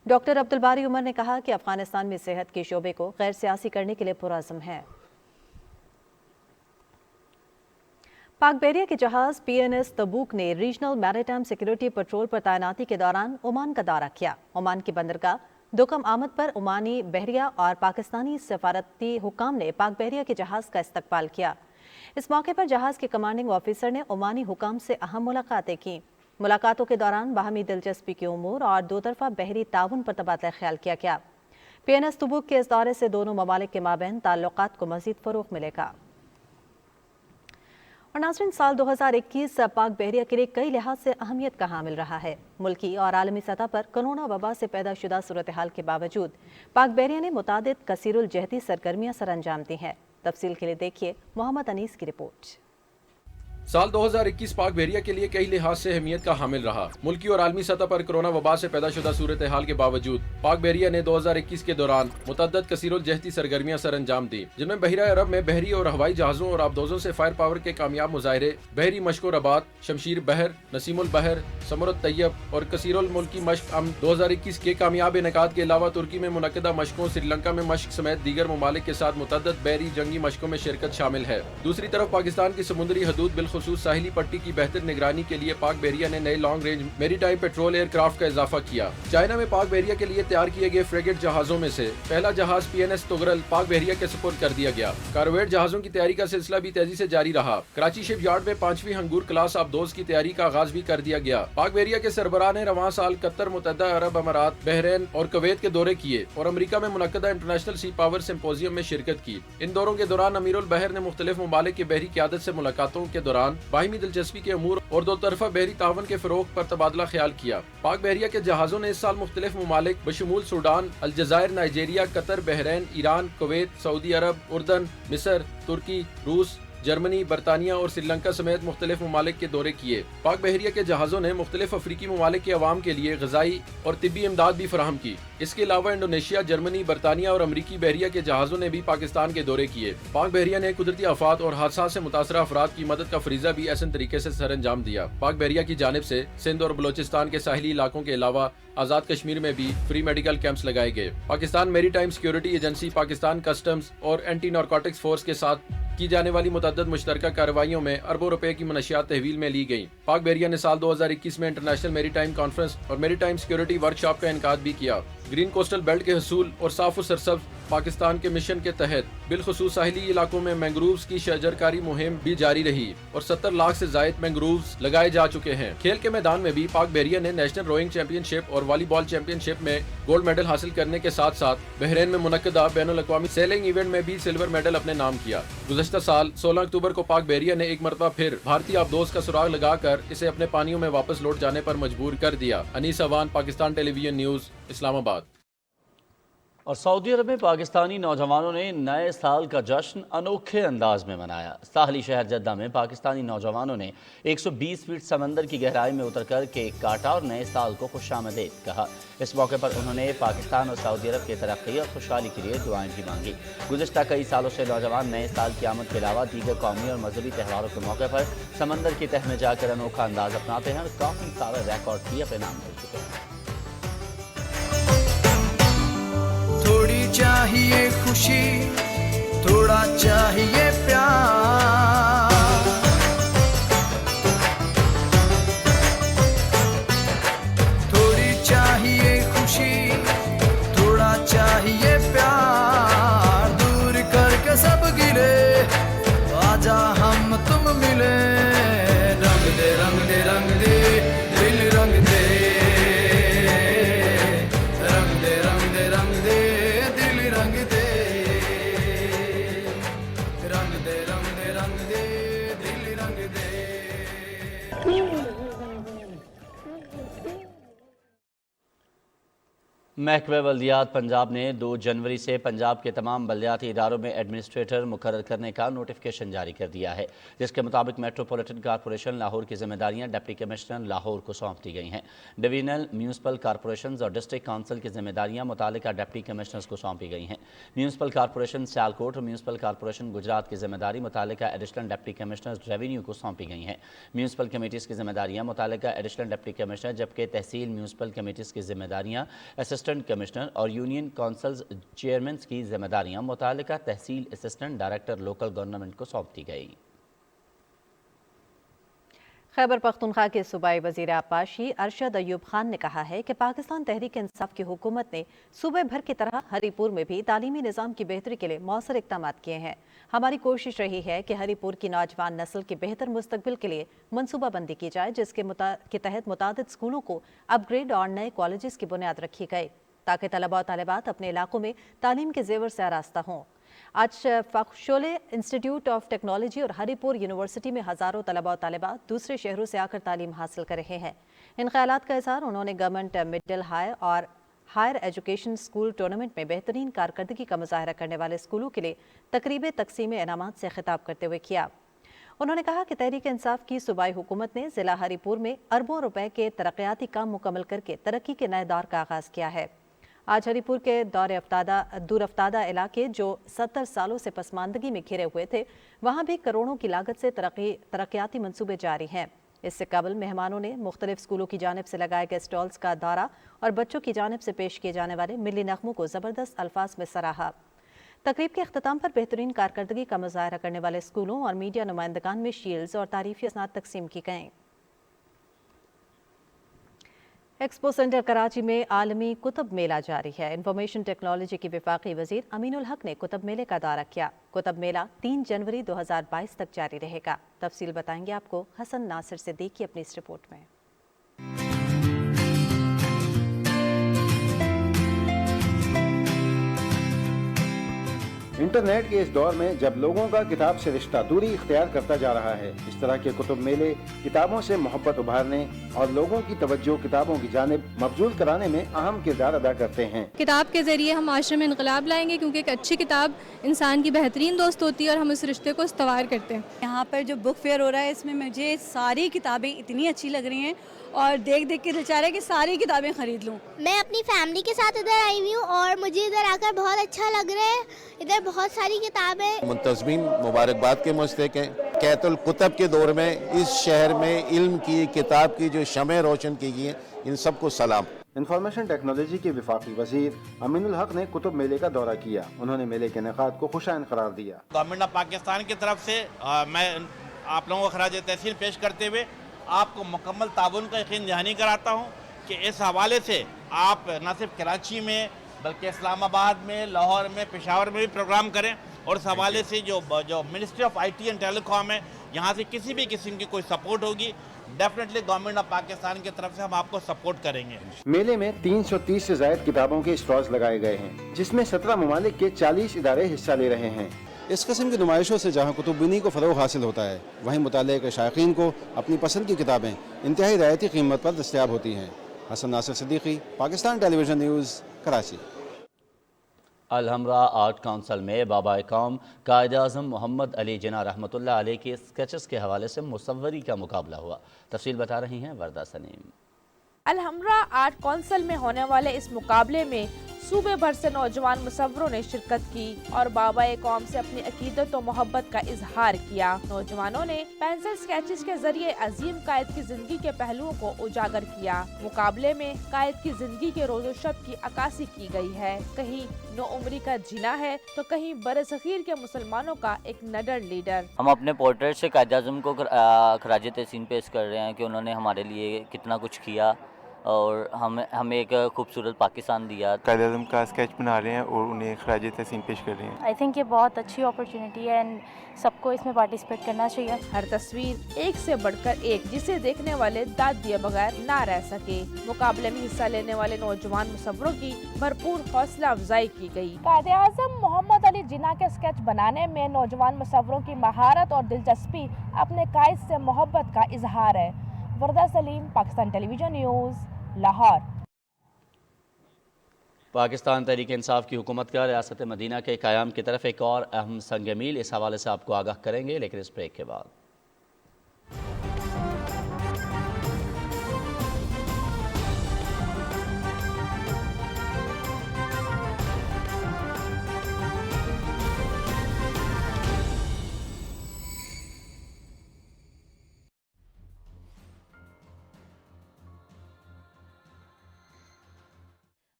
Speaker 2: डॉक्टर अब्दुल बारी उमर ने कहा कि अफगानिस्तान में सेहत के शोबे को गैर सियासी करने के लिए पुरअज़्म है। पाक बहरिया के जहाज PNS तबूक ने रीजनल मैरीटाइम सिक्योरिटी पेट्रोल पर तैनाती के दौरान ओमान का दौरा किया। ओमान की बंदरगाह दुकम आमद पर ओमानी बहरिया और पाकिस्तानी सफारती हुकाम ने पाक बहरिया के जहाज़ का इस्तकबाल किया। इस मौके पर जहाज़ के कमांडिंग ऑफिसर ने ओमानी हुकाम से अहम मुलाकातें की। मुलाकातों के दौरान बाहमी दिलचस्पी के उमूर और दो तरफा बहरी ताउन पर तबादला ख्याल किया गया। PNS तबूक के इस दौरे से दोनों ममालिक के माबैन ताल्लुकात को मज़ीद फ़रोग़ मिलेगा। और नाज़रीन, साल 2021 पाक बहरिया के लिए कई लिहाज से अहमियत का हामिल रहा है। मुल्की और आलमी सतह पर कोरोना वबा से पैदा शुदा सूरत हाल के बावजूद पाक बहरिया ने मुतादिद कसीरुल जहदी सरगर्मियां सर अंजाम दी हैं। तफसील के लिए देखिए मोहम्मद अनीस की रिपोर्ट।
Speaker 14: साल 2021 पाक बहरिया के लिए कई लिहाज से अहमियत का हामिल रहा। मुल्की और आलमी सतह पर कोरोना वबा से पैदा शुदा सूरत हाल के बावजूद पाक बहरिया ने 2021 के दौरान मुतअद्दिद कसीरुल जहदी सरगर्मियां सर अंजाम दी, जिनमें बहरा अरब में बहरी और हवाई जहाजों और आबदोजों से फायर पावर के कामयाब मुजाहरे, बहरी मशको रबात, शमशीर बहर, नसीमुल बहर, समरुत तैयब और कसीरुल मुल्की मश्क अम 2021 के कामयाब इनेकाद के अलावा तुर्की में मुनक्किदा मशकों, श्रीलंका में मश्क समेत दीगर ममालिक के साथ मुतअद्दिद बहरी जंगी मशकों में शिरकत शामिल है। दूसरी तरफ पाकिस्तान की समुद्री हदूद बिल्खुसूस बिलखुसूस साहिली पट्टी की बेहतर निगरानी के लिए पाक बहरिया ने नए long range maritime petrol aircraft का इजाफा किया। चाइना में पाक बहरिया के लिए तैयार किए गए फ्रिगेट जहाजों में से पहला जहाज PNS तुगरल पाक बहरिया के सुपुर्द कर दिया गया। कारवेट जहाजों की तैयारी का सिलसिला भी तेजी से जारी रहा। कराची शिप यार्ड में 5वीं हंगूर क्लास आबदोज की तैयारी का आगाज भी कर दिया गया। पाक बहरिया के सरबराह ने रवां साल कतर, मुत्तहदा अरब अमारात, बहरीन और कुवैत के दौरे किए और अमेरिका में मुनक्कदा इंटरनेशनल सी पावर सिंपोजियम में शिरकत की। इन दौरों के दौरान अमीरुल बहर ने मुख्तलिफ ममालिक के बहरी क़यादत से मुलाकातों के दौरान बाहिमी दिलचस्पी के अमूर और दो तरफा बहरी तावन के फ़रोग़ पर तबादला ख्याल किया। पाक बहरिया के जहाज़ों ने इस साल मुख्तलिफ ममालिक बशमूल सूडान, अलजायर, Nigeria, Qatar, Bahrain, Iran, Kuwait, Saudi Arab, उर्दन, मिस्र, तुर्की, रूस, जर्मनी, बरतानिया और श्रीलंका समेत मुख्तलिफ ममालिक के दौरे किए। पाक बहरिया के जहाज़ों ने मुख्तलिफ अफ्रीकी ममालिक के अवाम के लिए ग़िज़ाई और तिब्बी इमदाद भी फराहम की। इसके अलावा इंडोनेशिया, जर्मनी, बरतानिया और अमरीकी बहरिया के जहाज़ों ने भी पाकिस्तान के दौरे किए। पाक बहरिया ने कुदरती आफात और हादसा से मुतासरा अफराद की मदद का फरीज़ा भी ऐसे तरीके से सर अंजाम दिया। पाक बहरिया की जानिब से सिंध और बलोचिस्तान के साहिली इलाकों के अलावा आज़ाद कश्मीर में भी फ्री मेडिकल कैंप्स लगाए गए। Pakistan maritime security agency, Pakistan customs और एंटी नारकोटिक्स फोर्स के साथ की जाने वाली मुतअद्दिद मुश्तरका कार्रवाइयों में अरबों रुपए की मनशियात तहवील में ली गई। पाक बहरिया ने साल 2021 में इंटरनेशनल मेरीटाइम कॉन्फ्रेंस और मेरीटाइम सिक्योरिटी वर्कशॉप का इनकाद भी किया। ग्रीन कोस्टल बेल्ट के हसूल और साफ व सरसब्ज पाकिस्तान के मिशन के तहत बिलखुसूस साहिली इलाकों में मैंग्रोव्स की शजरकारी मुहिम भी जारी रही और 70 लाख से जायद मैंग्रोव्स लगाए जा चुके हैं। खेल के मैदान में भी पाक बहरिया ने नेशनल रोइंग चैंपियनशिप और वॉलीबॉल चैंपियनशिप में गोल्ड मेडल हासिल करने के साथ साथ बहरीन में मुनक्कदा बैनुल अक़वामी सेलिंग इवेंट में भी सिल्वर मेडल अपने नाम किया। गुज़श्ता साल 16 अक्टूबर को पाक बहरिया ने एक मरतबा फिर भारतीय आबदोज का सुराग लगाकर इसे अपने पानियों में वापस लौट जाने पर मजबूर कर दिया। Anees Awan, Pakistan television news, Islamabad.
Speaker 1: और सऊदी अरब में पाकिस्तानी नौजवानों ने नए साल का जश्न अनोखे अंदाज में मनाया। साहली शहर जद्दा में पाकिस्तानी नौजवानों ने 120 फीट समंदर की गहराई में उतरकर केक काटा और नए साल को खुशामदीद कहा। इस मौके पर उन्होंने पाकिस्तान और सऊदी अरब की तरक्की और खुशहाली के लिए दुआएं भी मांगी। गुज़श्ता कई सालों से नौजवान नए साल की आमद के अलावा दीगर कौमी और मजहबी त्योहारों के मौके पर समंदर की तह में जाकर अनोखा अंदाज अपनाते हैं और काफ़ी सारे रिकॉर्ड भी अपने नाम कर चुके हैं।
Speaker 15: थोड़ी चाहिए खुशी, थोड़ा चाहिए प्यार, थोड़ी चाहिए खुशी, थोड़ा चाहिए प्यार, दूर करके सब गिले आजा हम तुम मिले, रंग दे रंग दे रंग दे दिल रंग दे, रंग दे रंग दे रंग दे दिल रंग दे, रंग दे रंग दे रंग दे दिल रंग दे।
Speaker 1: महकमे बल्दियात पंजाब ने 2 जनवरी से पंजाब के तमाम बल्दियाती इदारों में एडमिनिस्ट्रेटर मुकर्रर करने का नोटिफिकेशन जारी कर दिया है, जिसके मुताबिक मेट्रोपॉलिटन कॉरपोरेशन लाहौर की जिम्मेदारियां डिप्टी कमिश्नर लाहौर को सौंप दी गई हैं। डिवीजनल म्यूनसिपल कॉरपोरेशन और डिस्ट्रिक्ट काउंसिल की जिम्मेदारियां मुतालिका डिप्टी कमिश्नर्स को सौंपी गई हैं। म्यूनसिपल कॉरपोरेशन सियालकोट और म्यूनसिपल कॉरपोरेशन गुजरात की जिम्मेदारी मुतालिका एडिशनल डिप्टी कमिश्नर रेवेन्यू को सौंपी गई हैं। म्यूनसिपल कमेटीज़ की जिम्मेदारियां मुतालिका एडिशनल डिप्टी कमिश्नर, जबकि तहसील म्यूनसिपल कमेटीज़ की जिम्मेदारियां असिस्टेंट कमिश्नर और यूनियन काउंसिल्स चेयरमैन की जिम्मेदारियां मुतालिका तहसील असिस्टेंट डायरेक्टर लोकल गवर्नमेंट को सौंप दी गई।
Speaker 2: खैबर पख्तूनख्वा के सूबाई वज़ीर आबपाशी अरशद अयूब खान ने कहा है कि पाकिस्तान तहरीक इंसाफ की हुकूमत ने सूबे भर की तरह हरीपुर में भी तालीमी निज़ाम की बेहतरी के लिए मौसर इक़दाम किए हैं। हमारी कोशिश रही है कि हरीपुर की नौजवान नस्ल के बेहतर मुस्तकबिल के लिए मनसूबाबंदी की जाए, जिसके तहत मुतादिद स्कूलों को अपग्रेड और नए कॉलेजेस की बुनियाद रखी गई ताकि तलबा और तालिबात अपने इलाकों में तालीम के जेवर से आरास्ता हों। आज फखशोले इंस्टीट्यूट ऑफ टेक्नोलॉजी और हरीपुर यूनिवर्सिटी में हज़ारों तलबा और तालिबात दूसरे शहरों से आकर तालीम हासिल कर रहे हैं। इन ख्यालात का इज़हार उन्होंने गवर्नमेंट मिडिल हाई और हायर एजुकेशन स्कूल टूर्नामेंट में बेहतरीन कारकर्दगी का मुजाहरा करने वाले स्कूलों के लिए तकरीब तकसीम इनामात से खिताब करते हुए किया। उन्होंने कहा कि तहरीक इंसाफ की सूबाई हुकूमत ने ज़िला हरीपुर में अरबों रुपए के तरक्याती काम मुकम्मल करके तरक्की के नए दौर का आगाज़ किया है। आज हरीपुर के दूर अफ्तादा इलाके जो 70 सालों से पसमानदगी में घिरे हुए थे, वहाँ भी करोड़ों की लागत से तरक्याती मंसूबे जारी हैं। इससे कबल मेहमानों ने मुख्तलिफ स्कूलों की जानिब से लगाए गए स्टॉल्स का दौरा और बच्चों की जानिब से पेश किए जाने वाले मिली नगमों को ज़बरदस्त अल्फाज में सराहा। तकरीब के अख्ताम पर बेहतरीन कारकर्दगी का मुजाहरा करने वाले स्कूलों और मीडिया नुमाइंदगान में शील्ड्स और तारीफी असनाद तकसीम की गईं। एक्सपो सेंटर कराची में आलमी कुतुब मेला जारी है। इंफॉर्मेशन टेक्नोलॉजी के वफाकी वजीर अमीनुल हक ने कुतुब मेले का दौरा किया। कुतुब मेला 3 जनवरी 2022 तक जारी रहेगा। तफसील बताएंगे आपको हसन नासिर सिद्दीकी की अपनी इस रिपोर्ट में।
Speaker 16: इंटरनेट के इस दौर में जब लोगों का किताब से रिश्ता दूरी इख्तियार करता जा रहा है, इस तरह के कुतुब मेले किताबों से मोहब्बत उभारने और लोगों की तवज्जो किताबों की जानिब मबजूल कराने में अहम किरदार अदा करते हैं।
Speaker 17: किताब के जरिए हम माशरे में इनकलाब लाएंगे, क्योंकि एक अच्छी किताब इंसान की बेहतरीन दोस्त होती है और हम इस रिश्ते को इस्तवार करते हैं।
Speaker 18: यहाँ पर जो बुक फेयर हो रहा है, इसमें मुझे सारी किताबें इतनी अच्छी लग रही हैं और देख देख के दिल चाह रहा है कि सारी किताबें खरीद लूँ।
Speaker 19: मैं अपनी फैमिली के साथ इधर आई हुई हूँ और मुझे इधर आकर बहुत अच्छा लग रहा है। इधर बहुत सारी किताबें।
Speaker 20: मुंतज़मीन मुबारकबाद के मुस्तहिक़ हैं। कैतुल कुतब के दौर में इस शहर में इल्म की, किताब की जो शमें रोशन की गई हैं, इन सबको सलाम।
Speaker 16: इंफॉर्मेशन टेक्नोलॉजी के वफाकी वजीर अमीनुल हक ने कुतुब मेले का दौरा किया। उन्होंने मेले के इनेकाद को खुशाइन करार दिया।
Speaker 21: गवर्नमेंट ऑफ पाकिस्तान की तरफ से मैं आप लोगों को खराज तहसीन पेश करते हुए आपको मुकम्मल ताउन का यकीन दहानी कराता हूँ कि इस हवाले से आप न सिर्फ कराची में बल्कि इस्लामाबाद में, लाहौर में, पेशावर में भी प्रोग्राम करें और इस हवाले से जो ministry of IT and telecom है, यहाँ से किसी भी किस्म की कोई सपोर्ट होगी, डेफिनेटली गवर्नमेंट ऑफ पाकिस्तान की तरफ से हम आपको सपोर्ट करेंगे।
Speaker 16: मेले में 330 से ज्यादा किताबों के स्टॉल्स लगाए गए हैं, जिसमें 17 ममालिक के 40 इदारे हिस्सा ले रहे हैं।
Speaker 22: इस किस्म की नुमाइशों से जहाँ कुतुबीनी को फ़रोग़ हासिल होता है, वहीं मुताले के शायकीन को अपनी पसंद की किताबें इंतहाई रियायती कीमत पर दस्तयाब होती हैं। Hasan Nasir Siddiqui, Pakistan television news, Karachi.
Speaker 1: Alhamra art council में बाबा कौम कायद-ए-आज़म मोहम्मद अली जिन्ना रहमतुल्लाह अलैह के स्केचेस के हवाले से मुसव्वरी का मुकाबला हुआ। तफसील बता रही हैं वर्दा सलीम।
Speaker 23: अलहमरा आर्ट काउंसिल में होने वाले इस मुकाबले में सूबे भर से नौजवान मुसव्वरों ने शिरकत की और बाबा कौम से अपनी अकीदत और मोहब्बत का इजहार किया। नौजवानों ने पेंसिल स्केचेस के जरिए अजीम कायद की जिंदगी के पहलुओं को उजागर किया। मुकाबले में कायद की जिंदगी के रोज़ो शब की अक्कासी की गई है। कहीं नो उम्री का जीना है तो कहीं बरसगीर के मुसलमानों का एक नडर लीडर।
Speaker 24: हम अपने पोर्ट्रेट से कायद-ए-आज़म को खराज तहसीन पेश कर रहे हैं कि उन्होंने हमारे लिए कितना कुछ किया और हमें एक खूबसूरत पाकिस्तान दिया।
Speaker 25: कायद-ए-आज़म का स्केच बना रहे हैं और उन्हें खराज तहसीन पेश कर रहे हैं।
Speaker 26: आई थिंक ये बहुत अच्छी अपॉर्चुनिटी है एंड सबको इसमें पार्टिसिपेट करना चाहिए।
Speaker 23: हर तस्वीर एक से बढ़कर एक, जिसे देखने वाले दाद दिए बगैर ना रह सके। मुकाबले में हिस्सा लेने वाले नौजवान मुसव्वरों की भरपूर हौसला अफजाई की गई। कायद-ए-आज़म मोहम्मद अली जिन्ना के स्केच बनाने में नौजवान मुसव्वरों की महारत और दिलचस्पी अपने कायद से मोहब्बत का इजहार है। वर्दा सलीम, पाकिस्तान टेलीविजन न्यूज़, लाहौर।
Speaker 1: पाकिस्तान तहरीक इंसाफ की हुकूमत का रियासत मदीना के क़याम की तरफ एक और अहम संग मील, इस हवाले से आपको आगाह करेंगे, लेकिन इस ब्रेक के बाद।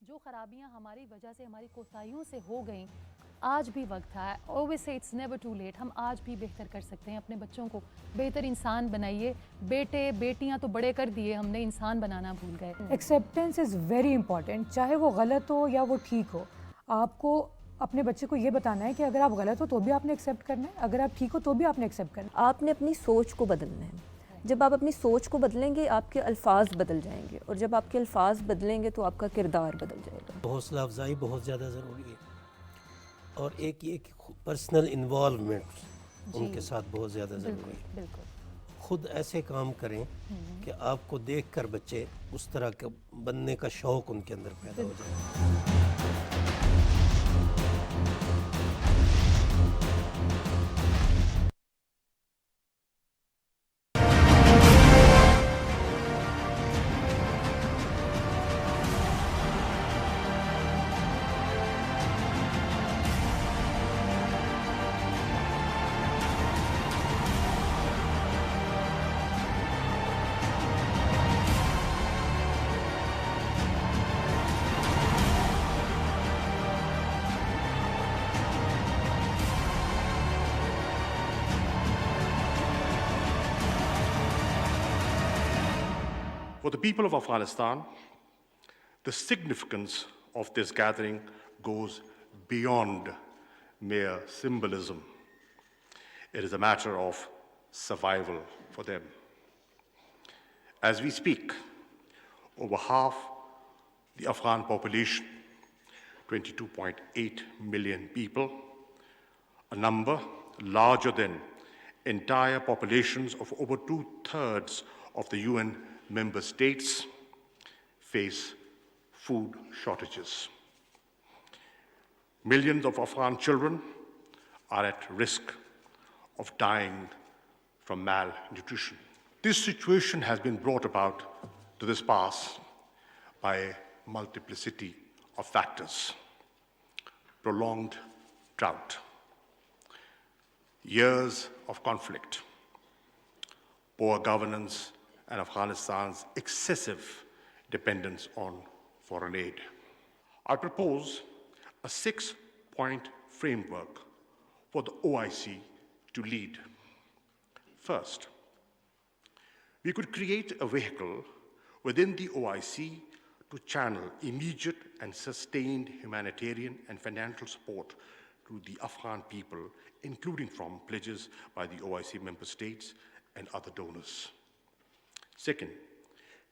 Speaker 27: जो खराबियां हमारी वजह से, हमारी कोताहियों से हो गई, आज भी वक्त है। Always say it's never to late. हम आज भी बेहतर कर सकते हैं। अपने बच्चों को बेहतर इंसान बनाइए। बेटे बेटियां तो बड़े कर दिए हमने, इंसान बनाना भूल गए।
Speaker 28: Acceptance is very important. चाहे वो गलत हो या वो ठीक हो, आपको अपने बच्चे को ये बताना है कि अगर आप गलत हो तो भी आपने एक्सेप्ट करना है, अगर आप ठीक हो तो भी आपने एक्सेप्ट करना है।
Speaker 29: आपने अपनी सोच को बदलना है। जब आप अपनी सोच को बदलेंगे, आपके अल्फाज बदल जाएंगे, और जब आपके अल्फाज बदलेंगे तो आपका किरदार बदल जाएगा।
Speaker 30: हौसला अफजाई बहुत ज़्यादा ज़रूरी है, और एक ये कि पर्सनल इन्वॉल्वमेंट उनके साथ बहुत ज़्यादा ज़रूरी है। बिल्कुल खुद ऐसे काम करें कि आपको देखकर बच्चे उस तरह के बनने का शौक़ उनके अंदर पैदा हो जाए।
Speaker 3: For the people of Afghanistan, the significance of this gathering goes beyond mere symbolism. It is a matter of survival for them. As we speak, over half the Afghan population, 22.8 million people, a number larger than entire populations of over 2/3 of the UN member states, face food shortages. Millions of Afghan children are at risk of dying from malnutrition. This situation has been brought about to this pass by a multiplicity of factors: prolonged drought, years of conflict, poor governance, and Afghanistan's excessive dependence on foreign aid. I propose a 6-point framework for the OIC to lead. First, we could create a vehicle within the OIC to channel immediate and sustained humanitarian and financial support to the Afghan people, including from pledges by the OIC member states and other donors. Second,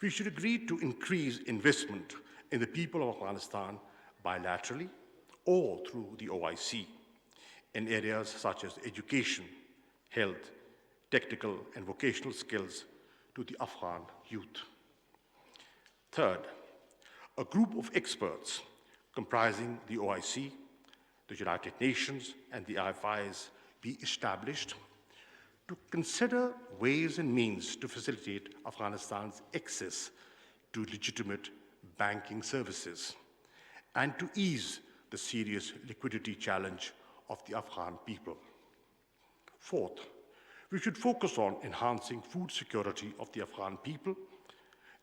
Speaker 3: we should agree to increase investment in the people of Afghanistan bilaterally or through the OIC in areas such as education, health, technical and vocational skills to the Afghan youth. Third, a group of experts comprising the OIC, the United Nations, and the IFIs be established to consider ways and means to facilitate Afghanistan's access to legitimate banking services and to ease the serious liquidity challenge of the Afghan people. Fourth, we should focus on enhancing food security of the Afghan people.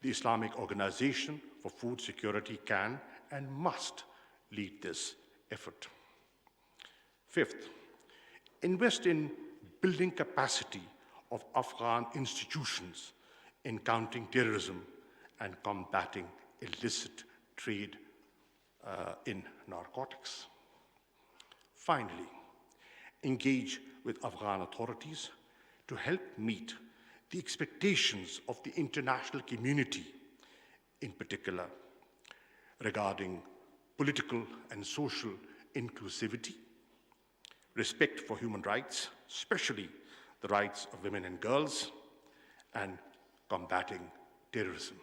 Speaker 3: The Islamic Organization for Food Security can and must lead this effort. Fifth, invest in building capacity of Afghan institutions in countering terrorism and combating illicit trade in narcotics. Finally, engage with Afghan authorities to help meet the expectations of the international community, in particular regarding political and social inclusivity, respect for human rights, especially the rights of women and girls, and combating terrorism.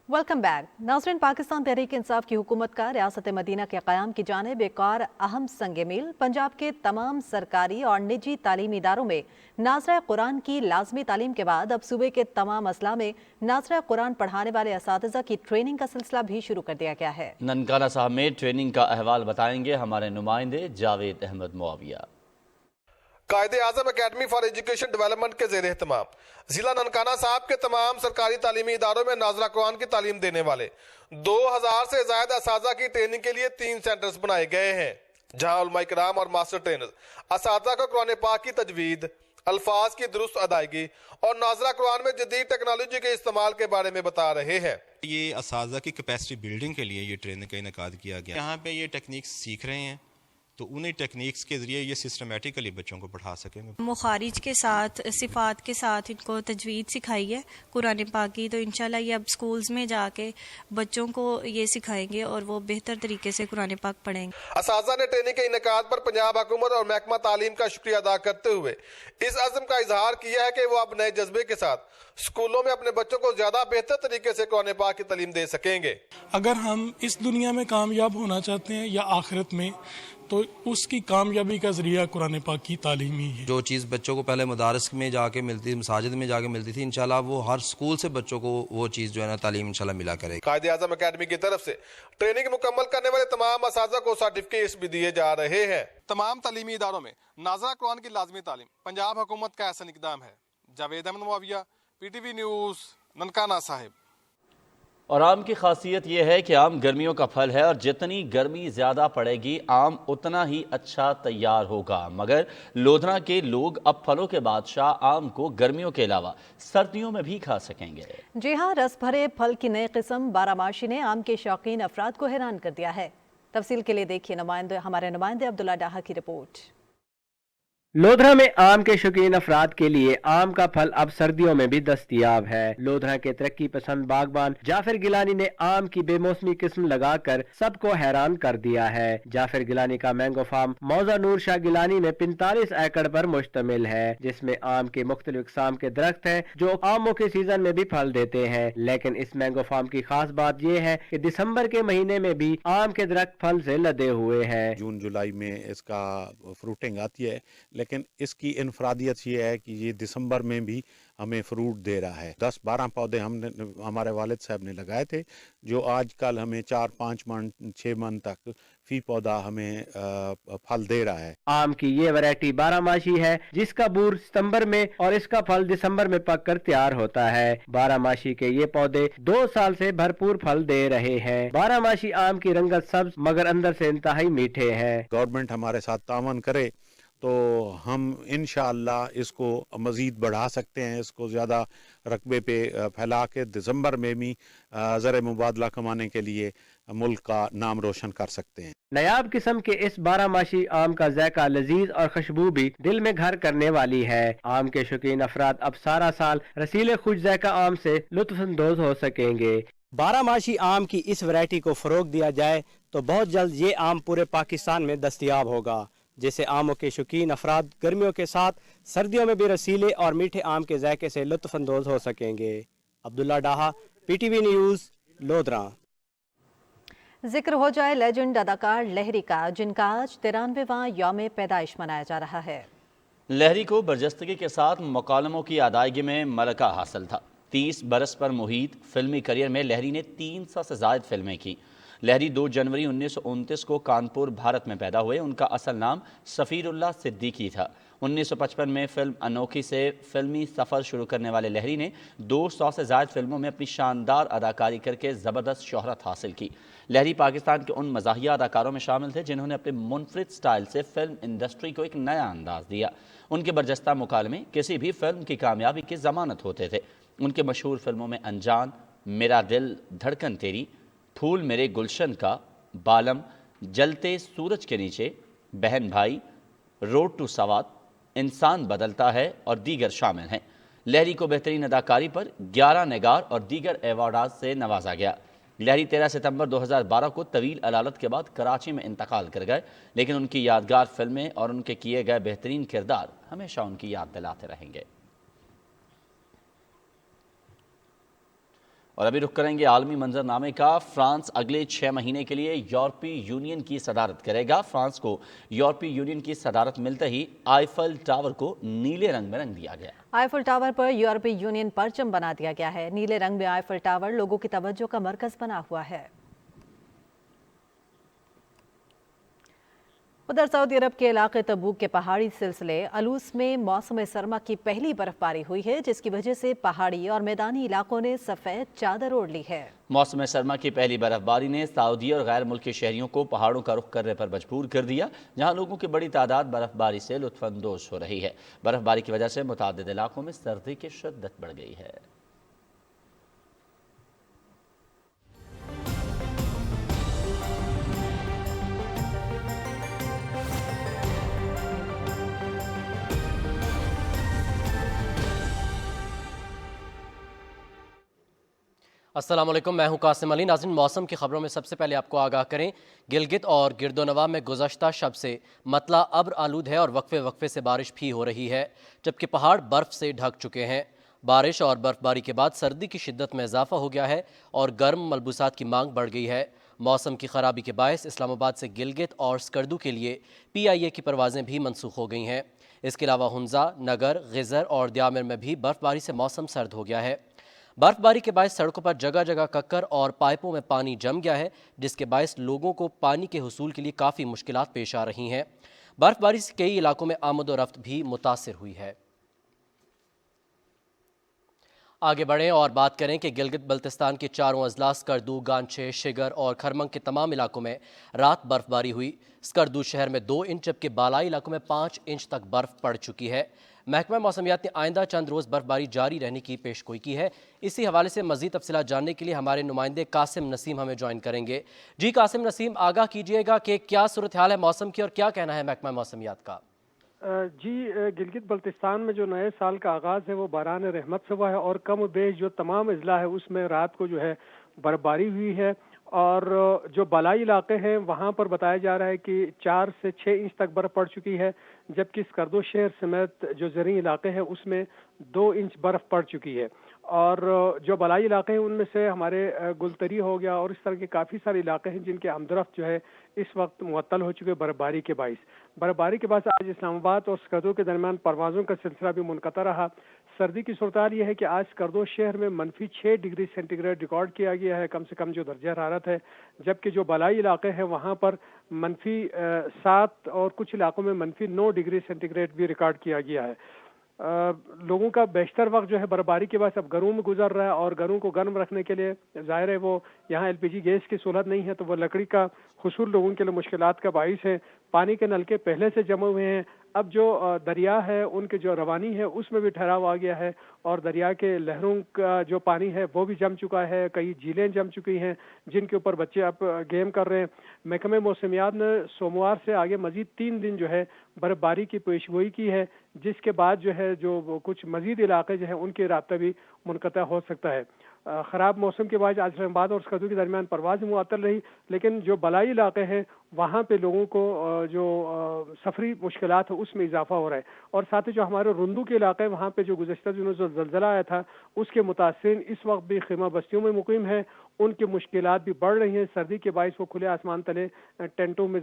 Speaker 2: Welcome back नाज़रीन। पाकिस्तान तहरीक इंसाफ की हुकूमत का रियासत Medina के क़याम की जानिब एक और अहम संग मील। पंजाब के तमाम सरकारी और निजी तालीमी इदारों में नाज़रा कुरान की लाजमी तालीम के बाद अब सूबे के तमाम अजला में नाज़रा कुरान पढ़ाने वाले असातिज़ा की ट्रेनिंग का सिलसिला भी शुरू कर दिया गया है।
Speaker 1: ननकाना साहब में ट्रेनिंग का अहवाल बताएंगे हमारे नुमाइंदे जावेद अहमद मुआविया।
Speaker 4: कायदे आज़म अकेडमी फॉर एजुकेशन डेवलपमेंट के ज़ेर एहतमाम जिला ननकाना साहब के तमाम सरकारी तालीमी इदारों में नाज़रा कुरान की तालीम देने वाले 2000 से ज़ायद असातिज़ा की ट्रेनिंग के लिए 3 सेंटर्स बनाए गए हैं, जहां उलमा इकराम और मास्टर ट्रेनर्स असातिज़ा को कुरान पाक की तजवीद, अल्फाज की दुरुस्त अदायगी और नाज़रा कुरान में जदीद टेक्नोलॉजी के इस्तेमाल के बारे में बता रहे हैं।
Speaker 5: ये असातिज़ा की कैपेसिटी बिल्डिंग के लिए ये ट्रेनिंग का इनेकाद किया गया। यहाँ पे ये टेक्निक्स सीख रहे हैं तो उन्हीं टेक्निक्स के ज़रिए ये सिस्टमेटिकली बच्चों को पढ़ा सकेंगे।
Speaker 6: मुखारिज के साथ सिफ़ात के साथ इनको तजवीद सिखाई है कुरान पाक की, तो इंशाल्लाह ये अब स्कूल्स में जाके बच्चों को ये सिखाएंगे और वो बेहतर तरीके से कुरान पाक पढ़ेंगे।
Speaker 4: असातिज़ा ने ट्रेनिंग के इनेकाद पर पंजाब हुकूमत और महकमा तालीम का शुक्रिया अदा करते हुए इस अज़्म का इजहार किया है कि वो अब नए जज्बे के साथ स्कूलों में अपने बच्चों को ज्यादा बेहतर तरीके से कुरान पाक की तालीम दे सकेंगे।
Speaker 7: अगर हम इस दुनिया में कामयाब होना चाहते हैं या आखिरत में, तो उसकी कामयाबी का ज़रिया कुरान पाक की तालीम ही है।
Speaker 8: जो चीज़ बच्चों को पहले मदारस में जाके मिलती थी, मसाजिद में जाके मिलती थी, इंशाल्लाह वो हर स्कूल से बच्चों को वो चीज़ जो है ना तालीम इंशाल्लाह मिला करेगी।
Speaker 4: कायदे आज़म अकेडमी की तरफ से ट्रेनिंग मुकम्मल करने वाले तमाम असातिज़ा को सर्टिफिकेट्स भी दिए जा रहे हैं। तमाम तालीमी इदारों में नाज़रा कुरान की लाजमी तालीम पंजाब हुकूमत का ऐसा इक़दाम है। Javed Ahmed Muawiya, PTV news, Nankana Sahib.
Speaker 1: और आम की खासियत यह है कि आम गर्मियों का फल है और जितनी गर्मी ज़्यादा पड़ेगी आम उतना ही अच्छा तैयार होगा। मगर लोधरा के लोग अब फलों के बादशाह आम को गर्मियों के अलावा सर्दियों में भी खा सकेंगे।
Speaker 2: जी हाँ, रस भरे फल की नई किस्म बारामाशी ने आम के शौकीन अफराद को हैरान कर दिया है। तफसील के लिए देखिए हमारे नुमाइंदे अब्दुल्ला डाहा की रिपोर्ट।
Speaker 9: लोधरा में आम के शौकीन अफराद के लिए आम का फल अब सर्दियों में भी दस्तयाब है। लोधरा के तरक्की पसंद बागबान जाफिर गिलानी ने आम की बेमौसमी किस्म लगाकर सबको हैरान कर दिया है। जाफिर गिलानी का मैंगो फार्म मौजा नूर शाह गिलानी में 45 एकड़ पर मुश्तमिल है, जिसमें आम के मुख्तलिफ इक़साम के दरख्त हैं जो आमों के सीजन में भी फल देते हैं। लेकिन इस मैंगो फार्म की खास बात यह है कि दिसंबर के महीने में भी आम के दरख्त फल से लदे हुए हैं।
Speaker 10: जून जुलाई में इसका फ्रूटिंग आती है, लेकिन इसकी इनफरादियत ये है कि ये दिसंबर में भी हमें फ्रूट दे रहा है। 10-12 पौधे हमारे वालिद साहब ने लगाए थे, जो आजकल हमें 4-5 मन 6 मन तक फी पौधा हमें फल दे रहा है।
Speaker 9: आम की ये वैरायटी बारामाशी है, जिसका बूर सितंबर में और इसका फल दिसंबर में पककर तैयार होता है। बारामाशी के ये पौधे 2 साल से भरपूर फल दे रहे हैं। बारामाशी आम की रंगत सब्ज मगर अंदर से इंतहाई मीठे हैं।
Speaker 10: गवर्नमेंट हमारे साथ तावन करे तो हम इंशाअल्लाह इसको मज़ीद बढ़ा सकते हैं, इसको ज़्यादा रकबे पे फैला के दिसंबर में भी ज़र मुबादला कमाने के लिए मुल्क का नाम रोशन कर सकते हैं।
Speaker 9: नायाब किस्म के इस बारामाशी आम का जायका लजीज और खुशबू भी दिल में घर करने वाली है। आम के शौकीन अफराद अब सारा साल रसीले खुश जायका आम से लुत्फअंदोज हो सकेंगे। बारामाशी आम की इस वैरायटी को फरोग दिया जाए तो बहुत जल्द ये आम पूरे पाकिस्तान में दस्तयाब होगा, जिससे आमों के शौकीन अफराद गर्मियों के साथ सर्दियों में भी रसीले और मीठे आम के जायके से लुत्फअंदोज हो सकेंगे। अब्दुल्ला डाहा, PTV न्यूज़, लोधरा।
Speaker 2: जिक्र हो जाए लेजेंड अदाकार लहरी का, जिनका आज 93वां यौम पैदाइश मनाया जा रहा है।
Speaker 1: लहरी को बरजस्तगी के साथ मुकालमों की अदायगी में मलका हासिल था। 30 बरस पर मुहीत फिल्मी करियर में लहरी ने 300 से ज़ायद फिल्में की। लहरी 2 जनवरी 1929 को कानपुर, भारत में पैदा हुए। उनका असल नाम सफ़ीरुल्लाह सिद्दीकी था। 1955 में फिल्म अनोखी से फिल्मी सफ़र शुरू करने वाले लहरी ने 200 से ज़ायद फिल्मों में अपनी शानदार अदाकारी करके ज़बरदस्त शोहरत हासिल की। लहरी पाकिस्तान के उन मज़ाहिया अदाकारों में शामिल थे जिन्होंने अपने मुनफरिद स्टाइल से फिल्म इंडस्ट्री को एक नया अंदाज़ दिया। उनके बरजस्ता मुकालमे किसी भी फिल्म की कामयाबी की ज़मानत होते थे। उनके मशहूर फिल्मों में अनजान, मेरा दिल धड़कन तेरी, फूल मेरे गुलशन का, बालम, जलते सूरज के नीचे, बहन भाई, रोड टू सवात, इंसान बदलता है और दीगर शामिल हैं। लहरी को बेहतरीन अदाकारी पर 11 निगार और दीगर एवार्ड से नवाजा गया। लहरी 13 सितंबर 2012 को तवील अदालत के बाद कराची में इंतकाल कर गए, लेकिन उनकी यादगार फिल्में और उनके किए गए बेहतरीन किरदार हमेशा उनकी याद दिलाते रहेंगे। और अभी रुख करेंगे आलमी मंजरनामे का। फ्रांस अगले 6 महीने के लिए यूरोपीय यूनियन की सदारत करेगा। फ्रांस को यूरोपीय यूनियन की सदारत मिलते ही आईफल टावर को नीले रंग में रंग दिया गया।
Speaker 2: आईफल टावर पर यूरोपीय यूनियन परचम बना दिया गया है। नीले रंग में आईफल टावर लोगों की तवज्जो का मरकज बना हुआ है। उधर सऊदी अरब के इलाके तबूक के पहाड़ी सिलसिले अलूस में मौसम सरमा की पहली बर्फबारी हुई है, जिसकी वजह से पहाड़ी और मैदानी इलाकों ने सफ़ेद चादर ओढ़ ली है।
Speaker 1: मौसम सरमा की पहली बर्फबारी ने सऊदी और गैर मुल्की शहरियों को पहाड़ों का रुख करने पर मजबूर कर दिया, जहां लोगों की बड़ी तादाद बर्फबारी से लुत्फअंदोज हो रही है। बर्फबारी की वजह से मुतादिद इलाकों में सर्दी की शिद्दत बढ़ गई है।
Speaker 11: अस्सलाम वालेकुम, मैं हूं कासिम अली। नाज़रीन, मौसम की खबरों में सबसे पहले आपको आगाह करें। गिलगित और गिरदोनवा में गुज़श्ता शब से मतला अब्र आलूद है और वक्फे वक्फे से बारिश भी हो रही है, जबकि पहाड़ बर्फ़ से ढक चुके हैं। बारिश और बर्फबारी के बाद सर्दी की शिद्दत में इजाफा हो गया है और गर्म मलबूसात की मांग बढ़ गई है। موسم کی خرابی کے باعث اسلام آباد سے گلگت اور سکردو کے لیے PIA کی پروازیں بھی منسوخ ہو گئی ہیں۔ اس کے علاوہ ہنزا، نگر، غزر اور دیامر میں بھی برف باری سے موسم سرد ہو گیا ہے۔ برف باری کے باعث سڑکوں پر جگہ جگہ ککر اور پائپوں میں پانی جم گیا ہے، جس کے باعث لوگوں کو پانی کے حصول کے لیے کافی مشکلات پیش آ رہی ہیں۔ برف باری سے کئی علاقوں میں آمد و رفت بھی متاثر ہوئی ہے۔ آگے بڑھیں اور بات کریں کہ گلگت بلتستان کے چاروں اضلاع سکردو، گانچے، شگر اور کھرمنگ کے تمام علاقوں میں رات برف باری ہوئی۔ سکردو شہر میں 2 انچ جبکہ بالائی علاقوں میں 5 انچ تک برف پڑ چکی ہے۔ محکمہ موسمیات نے آئندہ چند روز برف باری جاری رہنے کی پیشگوئی کی ہے۔ اسی حوالے سے مزید تفصیلات جاننے کے لیے ہمارے نمائندے قاسم نسیم ہمیں جوائن کریں گے۔ جی قاسم نسیم، آگاہ کیجیے گا کہ کیا صورتحال ہے موسم کی اور کیا کہنا ہے محکمہ موسمیات کا؟
Speaker 12: جی، گلگت بلتستان میں جو نئے سال کا آغاز ہے وہ باران رحمت سے ہوا ہے اور کم و بیش جو تمام اضلاع ہے اس میں رات کو جو ہے برف باری ہوئی ہے، اور جو بالائی علاقے ہیں وہاں پر بتایا جا رہا ہے کہ 4 سے 6 انچ تک برف پڑ چکی ہے، جبکہ سکردو شہر سمیت جو زرعی علاقے ہیں اس میں 2 انچ برف پڑ چکی ہے۔ اور جو بالائی علاقے ہیں ان میں سے ہمارے گلتری ہو گیا اور اس طرح کے کافی سارے علاقے ہیں جن کے آمدرفت جو ہے اس وقت معطل ہو چکے برف باری کے باعث۔ برف باری کے بعد آج اسلام آباد اور سکردو کے درمیان پروازوں کا سلسلہ بھی منقطع رہا۔ سردی کی صورتحال یہ ہے کہ آج سکردو شہر میں -6 ڈگری سینٹی گریڈ ریکارڈ کیا گیا ہے، کم سے کم جو درجہ حرارت ہے، جبکہ جو بالائی علاقے ہیں وہاں پر -7 اور کچھ علاقوں میں -9 ڈگری سینٹی گریڈ بھی ریکارڈ کیا گیا ہے۔ لوگوں کا بیشتر وقت جو ہے برف باری کے بعد اب گھروں میں گزر رہا ہے، اور گھروں کو گرم رکھنے کے لیے ظاہر ہے وہ یہاں LPG گیس کی سہولت نہیں ہے تو وہ لکڑی کا حصول لوگوں کے لیے مشکلات کا باعث ہے۔ پانی کے نلکے پہلے سے جمع ہوئے ہیں، اب جو دریا ہے ان کے جو روانی ہے اس میں بھی ٹھہراؤ آ گیا ہے، اور دریا کے لہروں کا جو پانی ہے وہ بھی جم چکا ہے، کئی جھیلیں جم چکی ہیں جن کے اوپر بچے اب گیم کر رہے ہیں۔ محکمہ موسمیات نے سوموار سے آگے مزید 3 دن جو ہے برف باری کی پیشگوئی کی ہے، جس کے بعد جو ہے جو کچھ مزید علاقے جو ہیں ان کے رابطہ بھی منقطع ہو سکتا ہے۔ خراب موسم کے بعد اسلام آباد اور سکردو کے درمیان پرواز معطل رہی، لیکن جو بالائی علاقے ہیں وہاں پہ لوگوں کو جو سفری مشکلات ہے اس میں اضافہ ہو رہا ہے، اور ساتھ ہی جو ہمارے رندو کے علاقے ہیں وہاں پہ جو گزشتہ دنوں جو زلزلہ آیا تھا اس کے متاثرین اس وقت بھی خیمہ بستیوں میں مقیم ہیں، ان کی مشکلات بھی بڑھ رہی ہیں۔ سردی کے باعث وہ کھلے آسمان تلے ٹینٹوں میں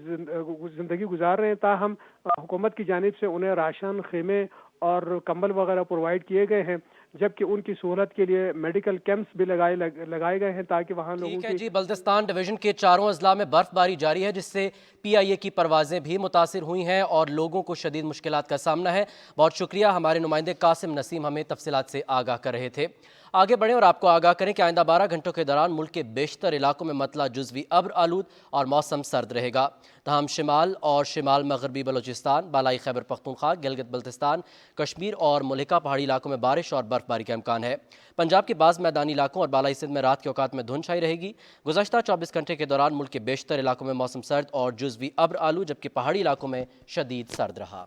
Speaker 12: زندگی گزار رہے ہیں، تاہم حکومت کی جانب سے انہیں راشن، خیمے اور کمبل وغیرہ پرووائڈ کیے گئے ہیں، جبکہ ان کی سہولت کے لیے میڈیکل کیمپس بھی لگائے گئے ہیں تاکہ وہاں لوگوں کی
Speaker 11: جی بلتستان ڈویژن کے چاروں اضلاع میں برف باری جاری ہے، جس سے PIA کی پروازیں بھی متاثر ہوئی ہیں اور لوگوں کو شدید مشکلات کا سامنا ہے۔ بہت شکریہ، ہمارے نمائندے قاسم نسیم ہمیں تفصیلات سے آگاہ کر رہے تھے۔ آگے بڑھیں اور آپ کو آگاہ کریں کہ آئندہ 12 گھنٹوں کے دوران ملک کے بیشتر علاقوں میں مطلع جزوی ابر آلود اور موسم سرد رہے گا، تاہم شمال اور شمال مغربی بلوچستان، بالائی خیبر پختونخوا، گلگت بلتستان، کشمیر اور ملحقہ پہاڑی علاقوں میں بارش اور برف باری کا امکان ہے۔ پنجاب کے بعض میدانی علاقوں اور بالائی سندھ میں رات کے اوقات میں دھند چھائی رہے گی۔ گزشتہ 24 گھنٹے کے دوران ملک کے بیشتر علاقوں میں موسم سرد اور جزوی ابر آلود، جبکہ پہاڑی علاقوں میں شدید سرد رہا۔